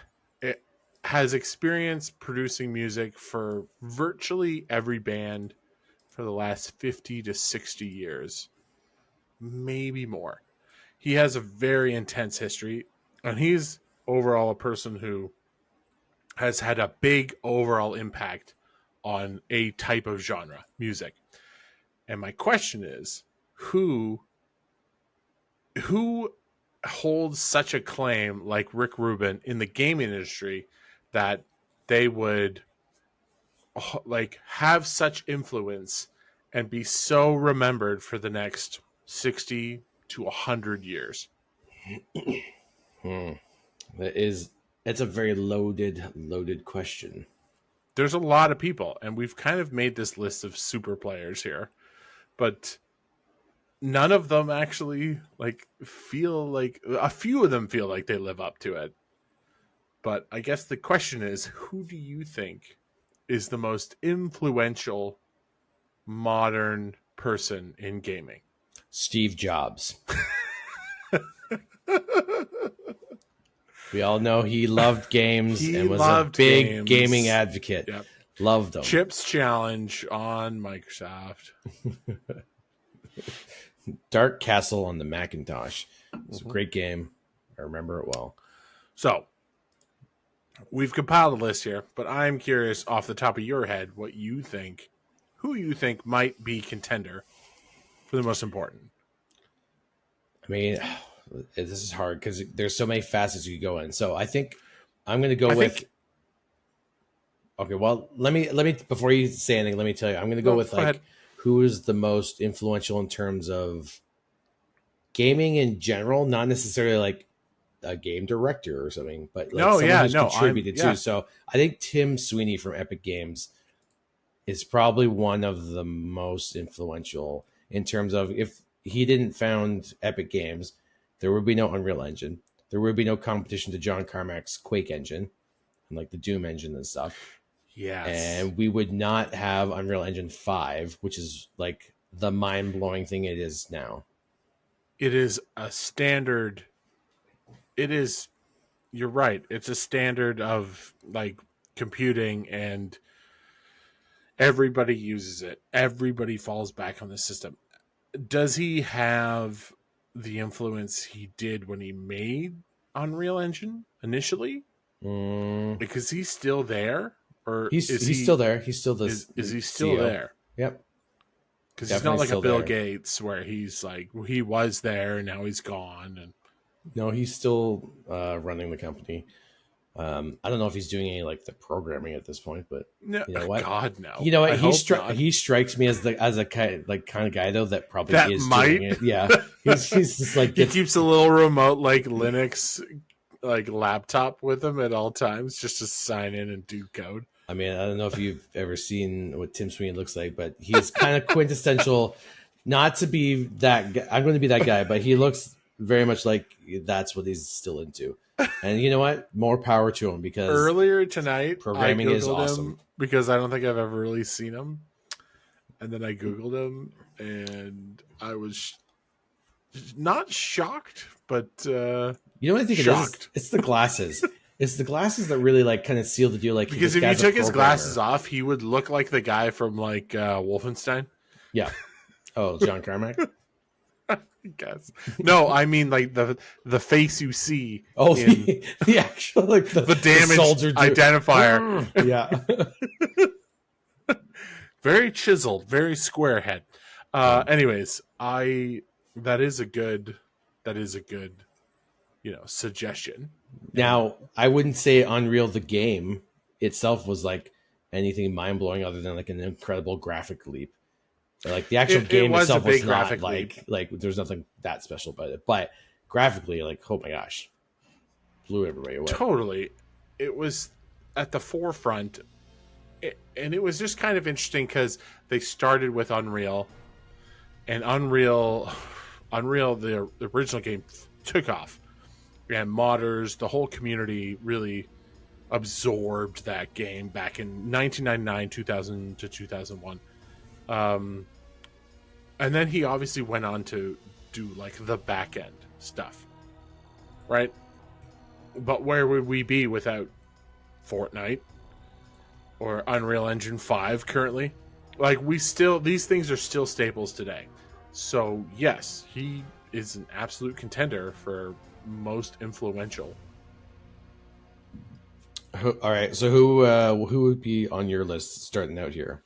experience producing music for virtually every band for the last 50 to 60 years, maybe more. He has a very intense history, and he's overall a person who has had a big overall impact on a type of genre, music. And my question is, who holds such a claim like Rick Rubin in the gaming industry that they would like have such influence and be so remembered for the next 60 to 100 years? Hmm. It's a very loaded question. There's a lot of people, and we've kind of made this list of super players here, but none of them actually like feel like a few of them feel like they live up to it. But I guess the question is, who do you think is the most influential modern person in gaming? Steve Jobs. We all know he loved games and was a big gaming advocate. Yep. Loved them. Chips Challenge on Microsoft. Dark Castle on the Macintosh. It's a great game. I remember it well. So we've compiled a list here, but I'm curious off the top of your head who you think might be contender for the most important. I mean, this is hard because there's so many facets you could go in. So I think I'm going to go with. Okay, well, let me before you say anything, let me tell you, I'm going to go with like who is the most influential in terms of gaming in general, not necessarily like a game director or something, but like someone who's contributed too. So I think Tim Sweeney from Epic Games is probably one of the most influential in terms of if he didn't found Epic Games, there would be no Unreal Engine. There would be no competition to John Carmack's Quake engine and like the Doom engine and stuff. Yes. And we would not have Unreal Engine 5, which is like the mind-blowing thing it is now. It is a standard. It is, you're right. It's a standard of like computing, and everybody uses it. Everybody falls back on the system. Does he have the influence he did when he made Unreal Engine initially? Because he's still there, or he's still there. He's still the is he still CEO. there? Yep. Because he's not like a Bill Gates where he's like he was there and now he's gone. And no, he's still running the company. I don't know if he's doing any like the programming at this point, but no, you know what? God no. You know what? He strikes me as a kind of guy though that probably that is might. doing it. Yeah, he's just like he keeps a little remote like Linux like laptop with him at all times just to sign in and do code. I mean, I don't know if you've ever seen what Tim Sweeney looks like, but he's kind of quintessential. Not to be that guy. I'm going to be that guy, but he looks very much like that's what he's still into. And you know what? More power to him, because earlier tonight programming is awesome. him because I don't think I've ever really seen him. And then I Googled him and I was not shocked, but you know what I think shocked. It is? It's the glasses. It's the glasses that really like kind of seal the deal. Like, because if you took his glasses off, he would look like the guy from like Wolfenstein. Yeah. Oh, John Carmack. I guess. No, I mean like the face you see. Oh, the actual like the damage identifier. Yeah. Very chiseled, very square head. Anyways, that is a good suggestion. Now, I wouldn't say Unreal the game itself was like anything mind blowing other than like an incredible graphic leap. Like the actual game itself was not like there's nothing that special about it, but graphically, like, oh my gosh, blew everybody away. Totally, it was at the forefront, and it was just kind of interesting because they started with Unreal, and Unreal, the original game took off, and modders, the whole community really absorbed that game back in 1999, 2000 to 2001. And then he obviously went on to do like the back end stuff, right? But where would we be without Fortnite or Unreal Engine 5 currently? Like these things are still staples today. So yes, he is an absolute contender for most influential. All right, so who would be on your list starting out here?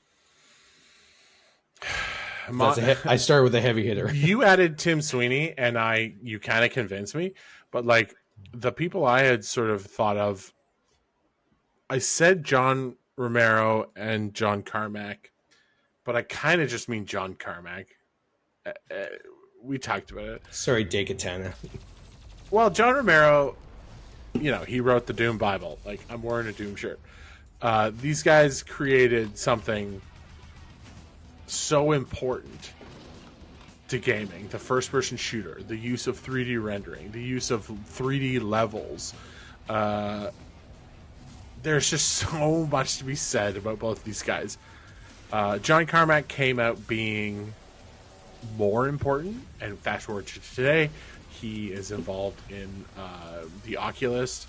I start with a heavy hitter. You added Tim Sweeney, and you kind of convinced me. But like the people I had sort of thought of, I said John Romero and John Carmack, but I kind of just mean John Carmack. We talked about it. Sorry, Dekatana. Well, John Romero, he wrote the Doom Bible. Like, I'm wearing a Doom shirt. These guys created something so important to gaming: the first-person shooter, the use of 3D rendering, the use of 3D levels. There's just so much to be said about both these guys. John Carmack came out being more important, and fast forward to today, he is involved in the Oculus,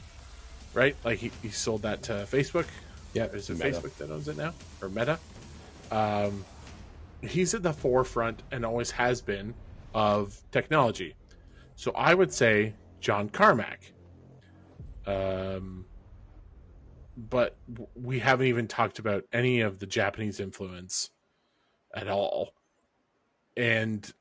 right? Like he sold that to Facebook. Yeah, is it Meta. Facebook that owns it now, or Meta? He's at the forefront and always has been of technology. So I would say John Carmack. But we haven't even talked about any of the Japanese influence at all. And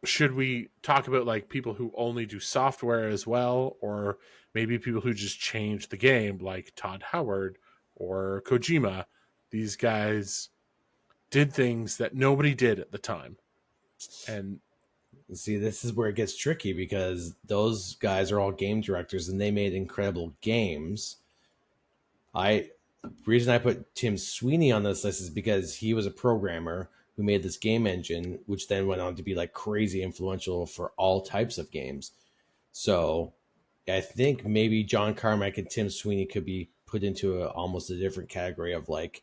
should we talk about like people who only do software as well, or maybe people who just change the game, like Todd Howard or Kojima? These guys did things that nobody did at the time. And see, this is where it gets tricky, because those guys are all game directors and they made incredible games. The reason I put Tim Sweeney on this list is because he was a programmer who made this game engine, which then went on to be like crazy influential for all types of games. So I think maybe John Carmack and Tim Sweeney could be put into almost a different category of like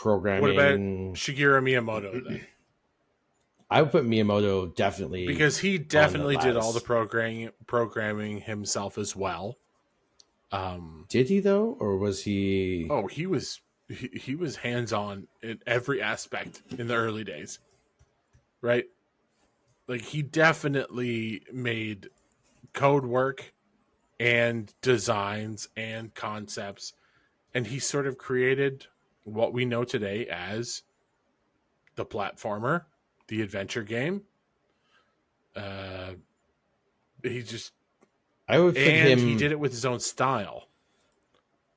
What about programming. Shigeru Miyamoto then? I would put Miyamoto definitely Because he on the definitely did all the lattice. programming himself as well. Did he though, or was he? Oh, he was hands on in every aspect in the early days, right? Like he definitely made code work and designs and concepts, and he sort of created what we know today as the platformer, the adventure game. Uh, he just I would put and he him. did it with his own style.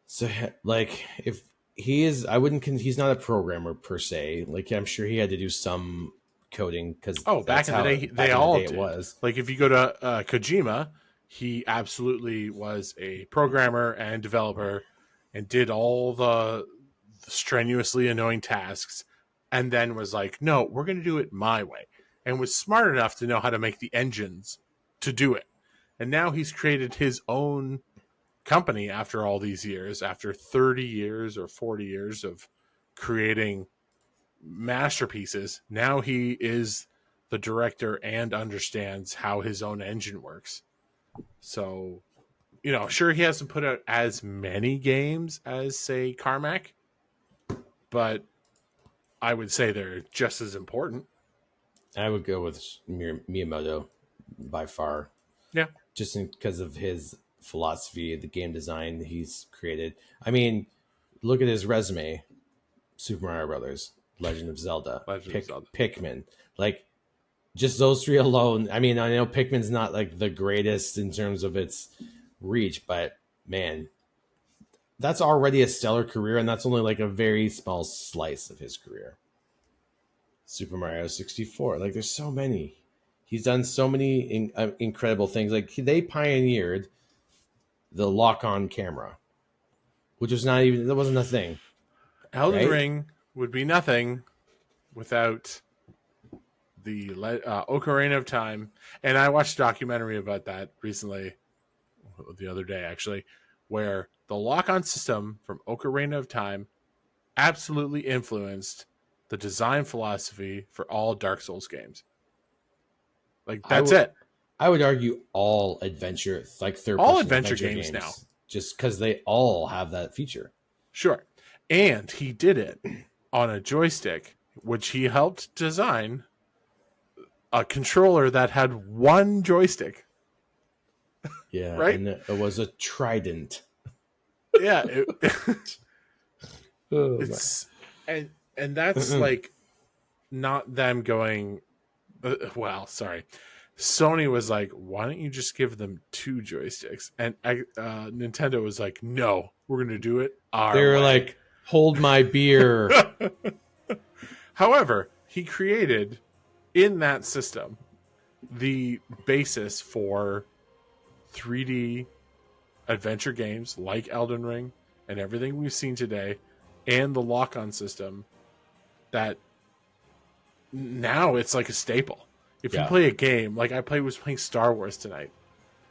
So like if he is, I wouldn't. He's not a programmer per se. Like I'm sure he had to do some coding because Oh, that's back in the how day, they back in the all day it did. was. Like if you go to Kojima, he absolutely was a programmer and developer, and did all the strenuously annoying tasks, and then was like, "No, we're going to do it my way," and was smart enough to know how to make the engines to do it. And now he's created his own company after all these years, after 30 years or 40 years of creating masterpieces. Now he is the director and understands how his own engine works. So, sure, he hasn't put out as many games as, say, Carmack, but I would say they're just as important. I would go with Miyamoto by far, Yeah. just because of his philosophy, the game design he's created. I mean, look at his resume: Super Mario Brothers, Legend of Zelda, Legend of Zelda. Pikmin. Like just those three alone. I mean, I know Pikmin's not like the greatest in terms of its reach, but man, that's already a stellar career, and that's only like a very small slice of his career. Super Mario 64. Like, there's so many. He's done so many incredible things. Like, they pioneered the lock-on camera, which was not even, that wasn't a thing, Elden right? Ring would be nothing without the Ocarina of Time. And I watched a documentary about that recently, the other day actually, where the lock-on system from Ocarina of Time absolutely influenced the design philosophy for all Dark Souls games. Like I that's would it. I would argue all adventure, like All third-person adventure adventure games now. games, just because they all have that feature. Sure. And he did it on a joystick, which he helped design a controller that had one joystick. Yeah, Right? and it was a trident. Yeah. Oh, It's and that's like not them going well, sorry. Sony was like, why don't you just give them two joysticks? And Nintendo was like, no, we're going to do it they our were way. like, hold my beer. However, he created in that system the basis for 3D adventure games like Elden Ring and everything we've seen today, and the lock-on system that now it's like a staple. If you Yeah. play a game, like was playing Star Wars tonight,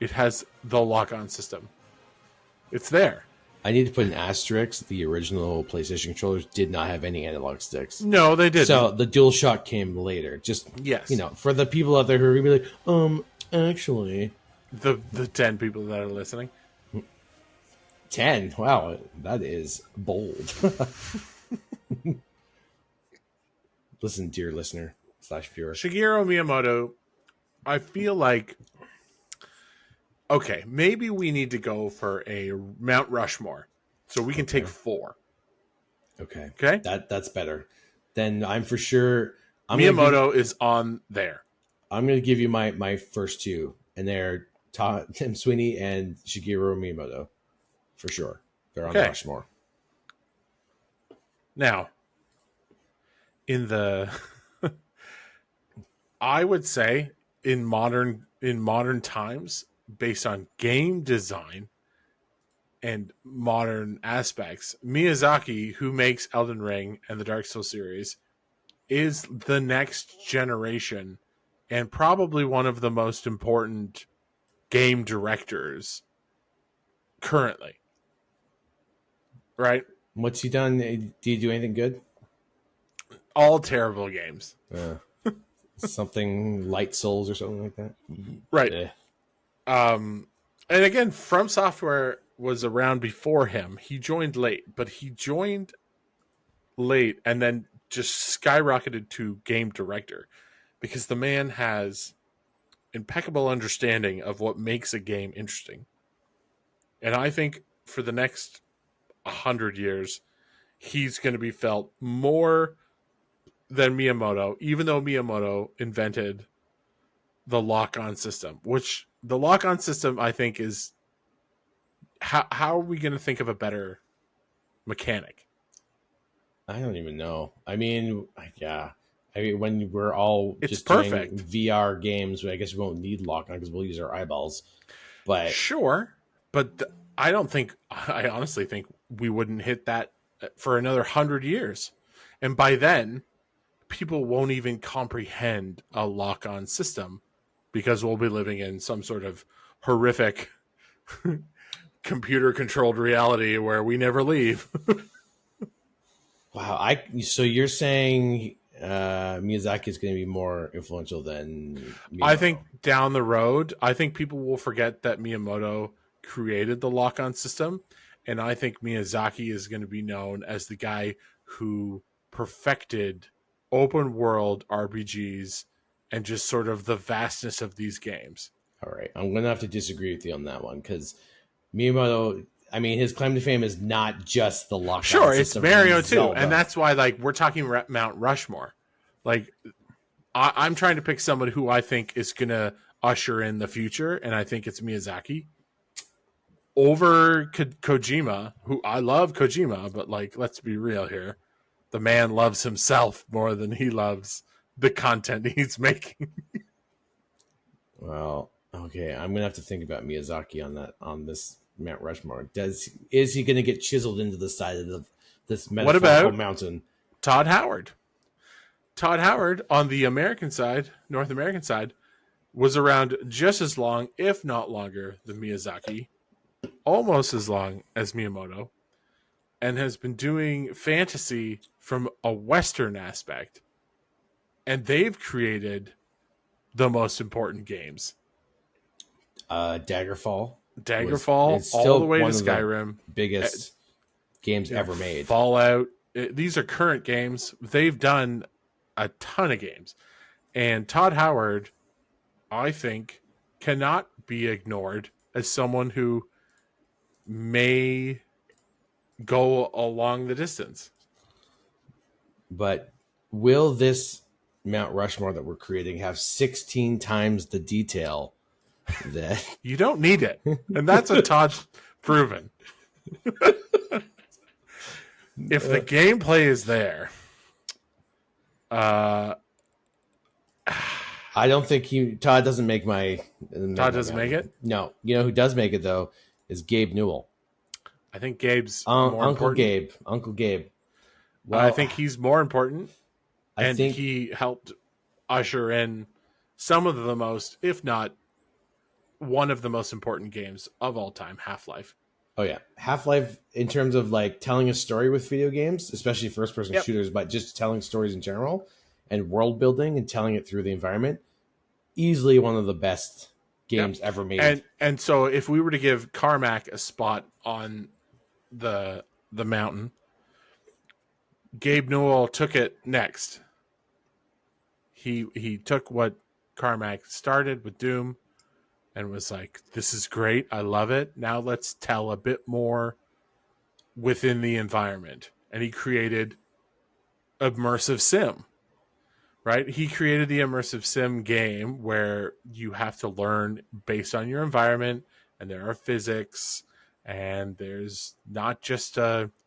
it has the lock-on system. It's there. I need to put an asterisk. The original PlayStation controllers did not have any analog sticks. No, they didn't. So the DualShock came later. Just, yes, for the people out there who are going to be like, actually. The 10 people that are listening. 10? Wow, that is bold. Listen, dear listener / viewer. Shigeru Miyamoto, I feel like, okay, maybe we need to go for a Mount Rushmore. So we can take 4. Okay. Okay? That's better. Then I'm for sure... Miyamoto is on there. I'm going to give you my first two, and they're Tim Sweeney and Shigeru Miyamoto. For sure. They're on Rushmore. Now, in the... I would say in modern times, based on game design and modern aspects, Miyazaki, who makes Elden Ring and the Dark Souls series, is the next generation and probably one of the most important game directors currently. Right? What's he done? Do you do anything good? All terrible games. Something Light Souls or something like that. Right. Eh. And again, From Software was around before him. He joined late, but he joined late and then just skyrocketed to game director because the man has impeccable understanding of what makes a game interesting. And I think for the next 100 years, he's going to be felt more than Miyamoto, even though Miyamoto invented the lock-on system, which the lock-on system, I think, is how are we going to think of a better mechanic? I don't even know. I mean, yeah. I mean, when we're all It's just perfect. doing VR games, I guess we won't need lock on because we'll use our eyeballs. But Sure, but I don't think, I honestly think we wouldn't hit that for another 100 years. And by then, people won't even comprehend a lock-on system because we'll be living in some sort of horrific computer-controlled reality where we never leave. wow, so you're saying Miyazaki is going to be more influential than Miyamoto? I think down the road, I think people will forget that Miyamoto created the lock-on system, and I think Miyazaki is going to be known as the guy who perfected open world RPGs and just sort of the vastness of these games. All right, I'm going to have to disagree with you on that one because Miyamoto. I mean, his claim to fame is not just the lock-on Sure, it's system. Mario too, and that's why like we're talking Mount Rushmore. Like I'm trying to pick someone who I think is going to usher in the future, and I think it's Miyazaki over Kojima, who I love Kojima, but like let's be real here, the man loves himself more than he loves the content he's making. Well, okay, I'm gonna have to think about Miyazaki on this Mount Rushmore. Is he gonna get chiseled into the side of this metaphorical mountain? Todd Howard? Todd Howard on the American side, North American side, was around just as long, if not longer, than Miyazaki, almost as long as Miyamoto, and has been doing fantasy from a Western aspect. And they've created the most important games. Daggerfall Daggerfall, all the way to Skyrim. Biggest games ever made. Fallout. These are current games. They've done a ton of games. And Todd Howard, I think, cannot be ignored as someone who may go along the distance. But will this Mount Rushmore that we're creating have 16 times the detail that you don't need it? And that's a Todd proven. If the gameplay is there, I don't think Todd doesn't make my. Todd doesn't make it? No. You know who does make it, though, is Gabe Newell. I think Gabe's more Uncle important. Uncle Gabe. Well, I think he's more important. I think he helped usher in some of the most, if not one of the most important games of all time, Half-Life. Oh, yeah. Half-Life, in terms of like telling a story with video games, especially first-person shooters, but just telling stories in general and world building and telling it through the environment, easily one of the best games ever made. And so if we were to give Carmack a spot on the mountain, Gabe Newell took it next. He took what Carmack started with Doom and was like, this is great. I love it. Now let's tell a bit more within the environment. And he created Immersive Sim, right? He created the Immersive Sim game where you have to learn based on your environment, and there are physics, and there's not just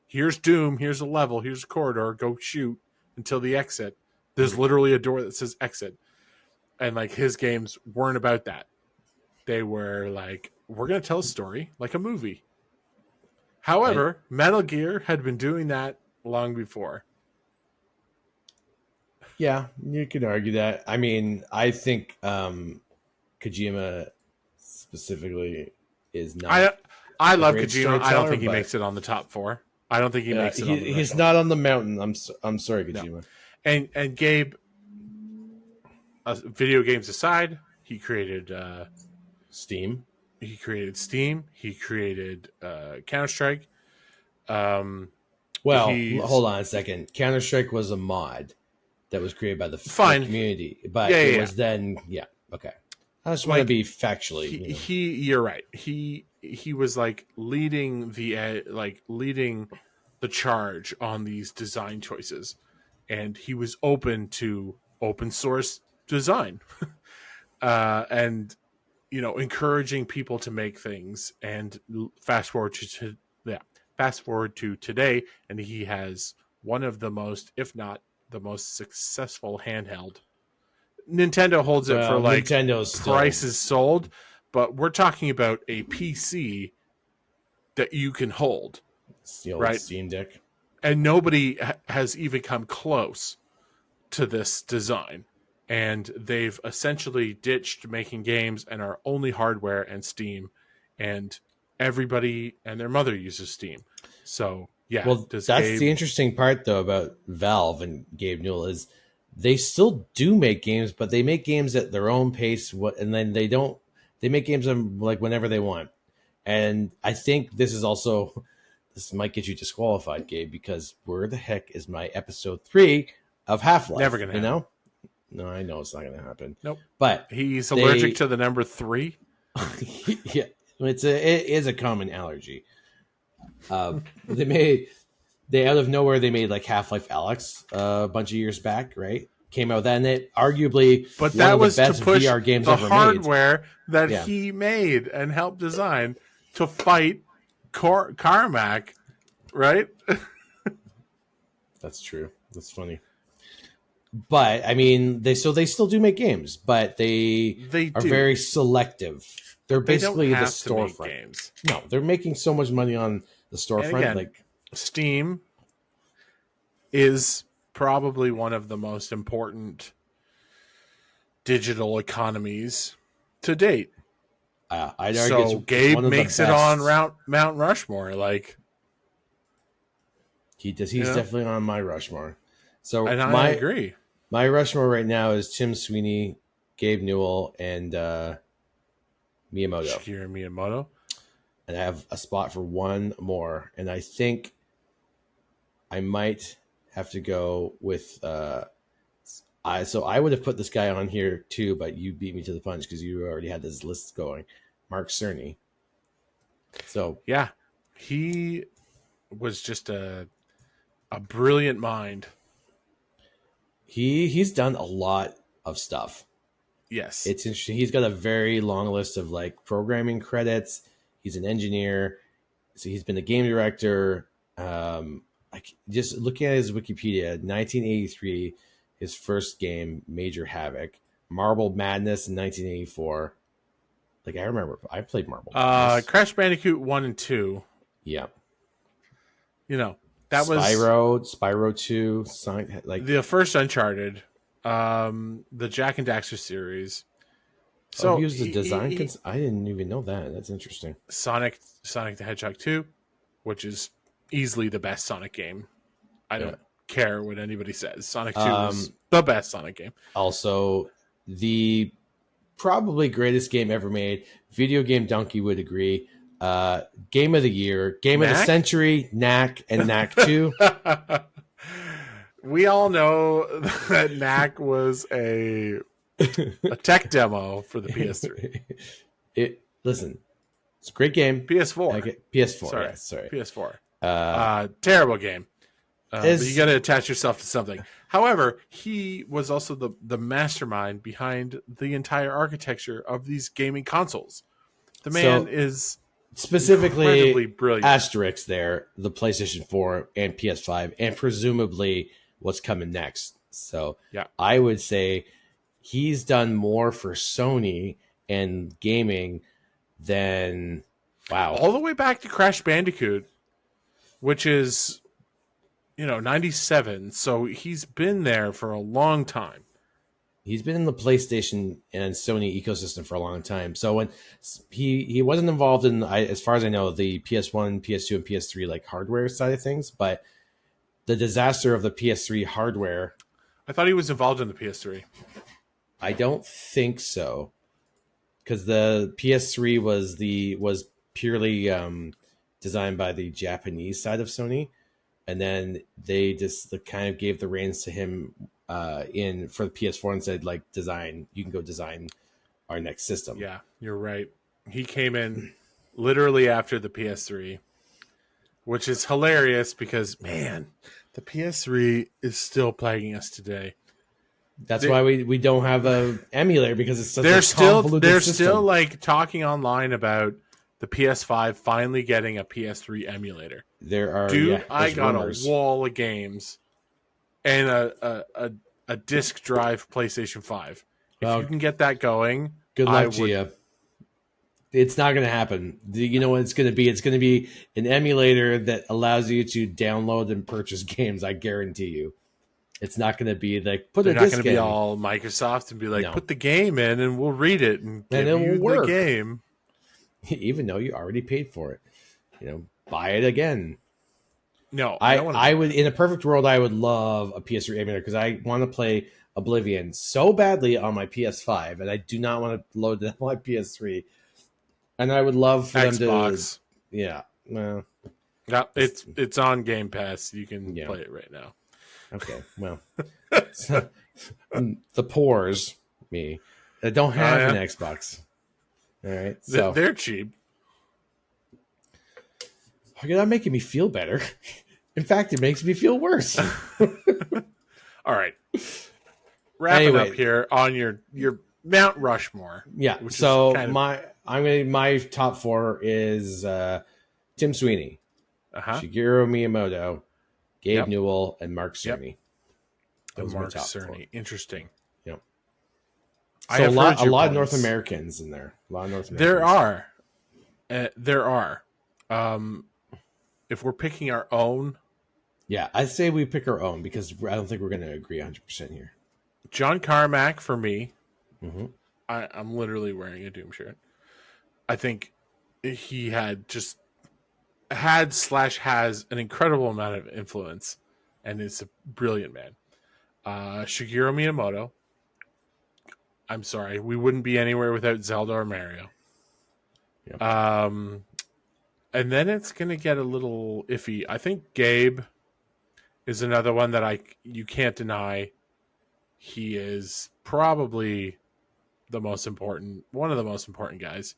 here's Doom, here's a level, here's a corridor, go shoot until the exit. There's literally a door that says exit. And like his games weren't about that. They were like, we're going to tell a story like a movie. However, Metal Gear had been doing that long before. Yeah, you could argue that. I mean, I think Kojima specifically is I not I a love great Kojima. I don't storyteller, think he but makes it on the top four. I don't think he makes it on the he's threshold. not on the mountain. I'm sorry, No, Kojima. and Gabe, video games aside, Steam. he created Steam. He created Counter Strike. Um, Well, he's hold on a second. Counter Strike was a mod that was created by the fine. community, Yeah, but it yeah, yeah. was then okay. I just want to Like be factually, you're right. He was like leading leading the charge on these design choices, and he was open to open source design, and encouraging people to make things. And fast forward to yeah, fast forward to today, and he has one of the most, if not the most successful handheld. Nintendo holds it for well, like Nintendo's still prices sold, but we're talking about a PC that you can hold, it's the old right? Steam Deck. And nobody has even come close to this design. And they've essentially ditched making games and are only hardware and Steam. And everybody and their mother uses Steam. So, yeah, Well, does that's Gabe. the interesting part though about Valve and Gabe Newell is they still do make games, but they make games at their own pace. And then they don't. They make games like whenever they want. And I think this is also this might get you disqualified, Gabe, because where the heck is my episode 3 of Half-Life? Never going to happen. Know? No, I know it's not going to happen. Nope. But he's allergic to the number 3. Yeah, it is a common allergy. They out of nowhere they made like Half-Life Alyx a bunch of years back, right? Came out then. It arguably but one that of the was best to push VR games the ever hardware that Yeah. he made and helped design to fight Carmack, right? That's true. That's funny. But I mean, they still do make games, but they are very selective. They're basically they the don't have to make storefront. games. No, they're making so much money on the storefront. And again, like Steam is probably one of the most important digital economies to date. I'd argue so it's Gabe one of makes the it best. on Mount Rushmore. Like he does. He's definitely on my Rushmore. So and I agree. My Rushmore right now is Tim Sweeney, Gabe Newell, and Miyamoto. Shigeru Miyamoto. And I have a spot for one more, and I think I might have to go with. So I would have put this guy on here too, but you beat me to the punch because you already had this list going. Mark Cerny. So yeah, he was just a brilliant mind. He's done a lot of stuff. Yes, it's interesting. He's got a very long list of like programming credits. He's an engineer, so he's been a game director. Just looking at his Wikipedia, 1983, his first game, Major Havoc, Marble Madness in 1984. Like I remember, I played Marble Madness. Crash Bandicoot 1 and 2. Yeah, that Spyro 2, Sonic, like the first Uncharted, the Jack and Daxter series. So he was the design. I didn't even know that. That's interesting. Sonic the Hedgehog 2, which is easily the best Sonic game. I don't care what anybody says. Sonic 2 is the best Sonic game. Also, the probably greatest game ever made. Video Game Donkey would agree. Game of the year, game of the century, Knack and Knack 2. We all know that Knack was a tech demo for the PS3. Listen, it's a great game. PS4. PS4. Sorry. PS4. Terrible game. But you got to attach yourself to something. However, he was also the mastermind behind the entire architecture of these gaming consoles. The man is specifically incredibly brilliant. Asterisk there, the PlayStation 4 and PS5, and presumably what's coming next. So I would say he's done more for Sony and gaming than all the way back to Crash Bandicoot, which is '97. So he's been there for a long time. He's been in the PlayStation and Sony ecosystem for a long time. So when he wasn't involved in, as far as I know, the PS1, PS2, and PS3 like hardware side of things, but the disaster of the PS3 hardware, I thought he was involved in the PS3. I don't think so, because the PS3 was purely designed by the Japanese side of Sony, and then they just kind of gave the reins to him in for the PS4 and said, like, design, you can go design our next system. Yeah, you're right. He came in literally after the PS3, which is hilarious because, man, the PS3 is still plaguing us today. That's why we don't have a emulator, because it's such they're a convoluted they're system. still like talking online about the PS5 finally getting a PS3 emulator. There are, dude, I got rumors. A wall of games and a disc drive PlayStation 5. If you can get that going, good luck to you. It's not going to happen. You know what it's going to be? It's going to be an emulator that allows you to download and purchase games. I guarantee you. It's not going to be like They're not going to be all Microsoft and be like, put the game in and we'll read it and give you the game. Even though you already paid for it, buy it again. No, I would, in a perfect world, I would love a PS3 emulator because I want to play Oblivion so badly on my PS5, and I do not want to load it on my PS3. And I would love for them to, yeah, well, yeah, it's on Game Pass. You can play it right now. Okay, well, the poors, me, that don't have an Xbox. All right, so they're cheap. You're not making me feel better. In fact, it makes me feel worse. All right, wrapping up here on your Mount Rushmore. Yeah, so my top 4 is Tim Sweeney, Shigeru Miyamoto, Gabe Newell, and Mark Cerny. Those Mark Cerny. Interesting. Yep. So a lot of North Americans in there. There are. There are. If we're picking our own. Yeah, I say we pick our own because I don't think we're going to agree 100% here. John Carmack for me. Mm-hmm. I'm literally wearing a Doom shirt. I think he has an incredible amount of influence and is a brilliant man. Shigeru Miyamoto. I'm sorry, we wouldn't be anywhere without Zelda or Mario. Yep. And then it's going to get a little iffy. I think Gabe is another one that you can't deny. He is probably one of the most important guys.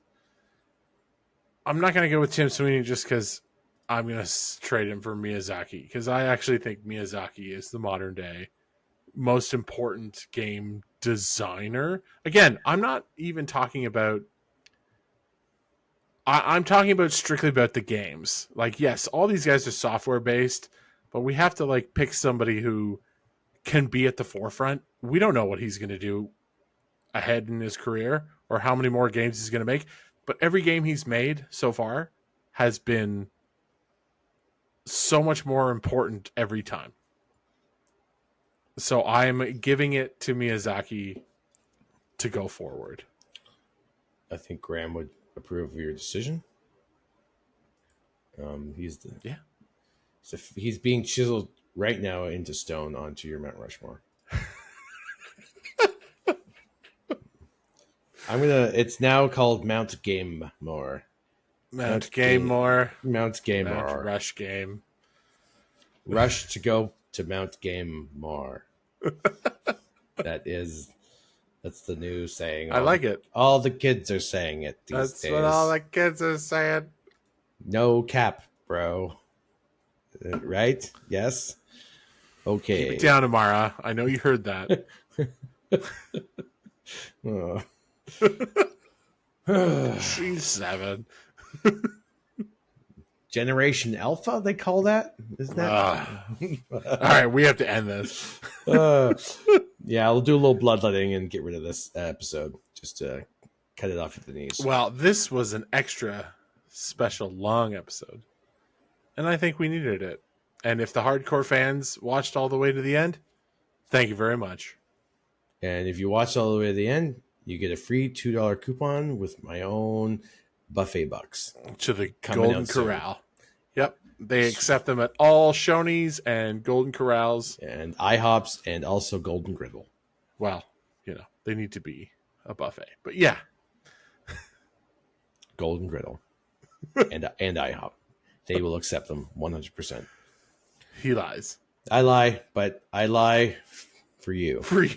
I'm not going to go with Tim Sweeney just because I'm going to trade him for Miyazaki, because I actually think Miyazaki is the modern day most important game designer. Again, I'm not even talking about. I'm talking about strictly about the games. Like, yes, all these guys are software based, but we have to pick somebody who can be at the forefront. We don't know what he's going to do ahead in his career or how many more games he's going to make, but every game he's made so far has been so much more important every time. So I'm giving it to Miyazaki to go forward. I think Graham would approve of your decision. He's being chiseled right now into stone onto your Mount Rushmore. It's now called Mount Game More. Mount Game More. Mount Game Mount More. Rush Game. Rush to go to Mount Game More. That's the new saying. I like it. All the kids are saying it these days. That's what all the kids are saying. No cap, bro. Right? Yes? Okay. Keep it down, Amara. I know you heard that. She's 7. Generation Alpha, they call that? Isn't that? All right, we have to end this. Yeah, I'll do a little bloodletting and get rid of this episode. Just to cut it off at the knees. Well, this was an extra special long episode. And I think we needed it. And if the hardcore fans watched all the way to the end, thank you very much. And if you watch all the way to the end, you get a free $2 coupon with my own buffet bucks. To the Coming Golden out soon. Corral. Yep. They accept them at all Shoney's and Golden Corrals. And IHOPs and also Golden Griddle. Well, they need to be a buffet. But yeah. Golden Griddle. and IHOP. They will accept them 100%. He lies. I lie, but I lie for you. For you.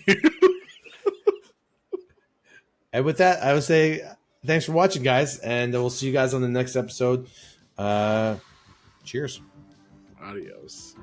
And with that, I would say thanks for watching, guys, and we'll see you guys on the next episode. Cheers. Adios.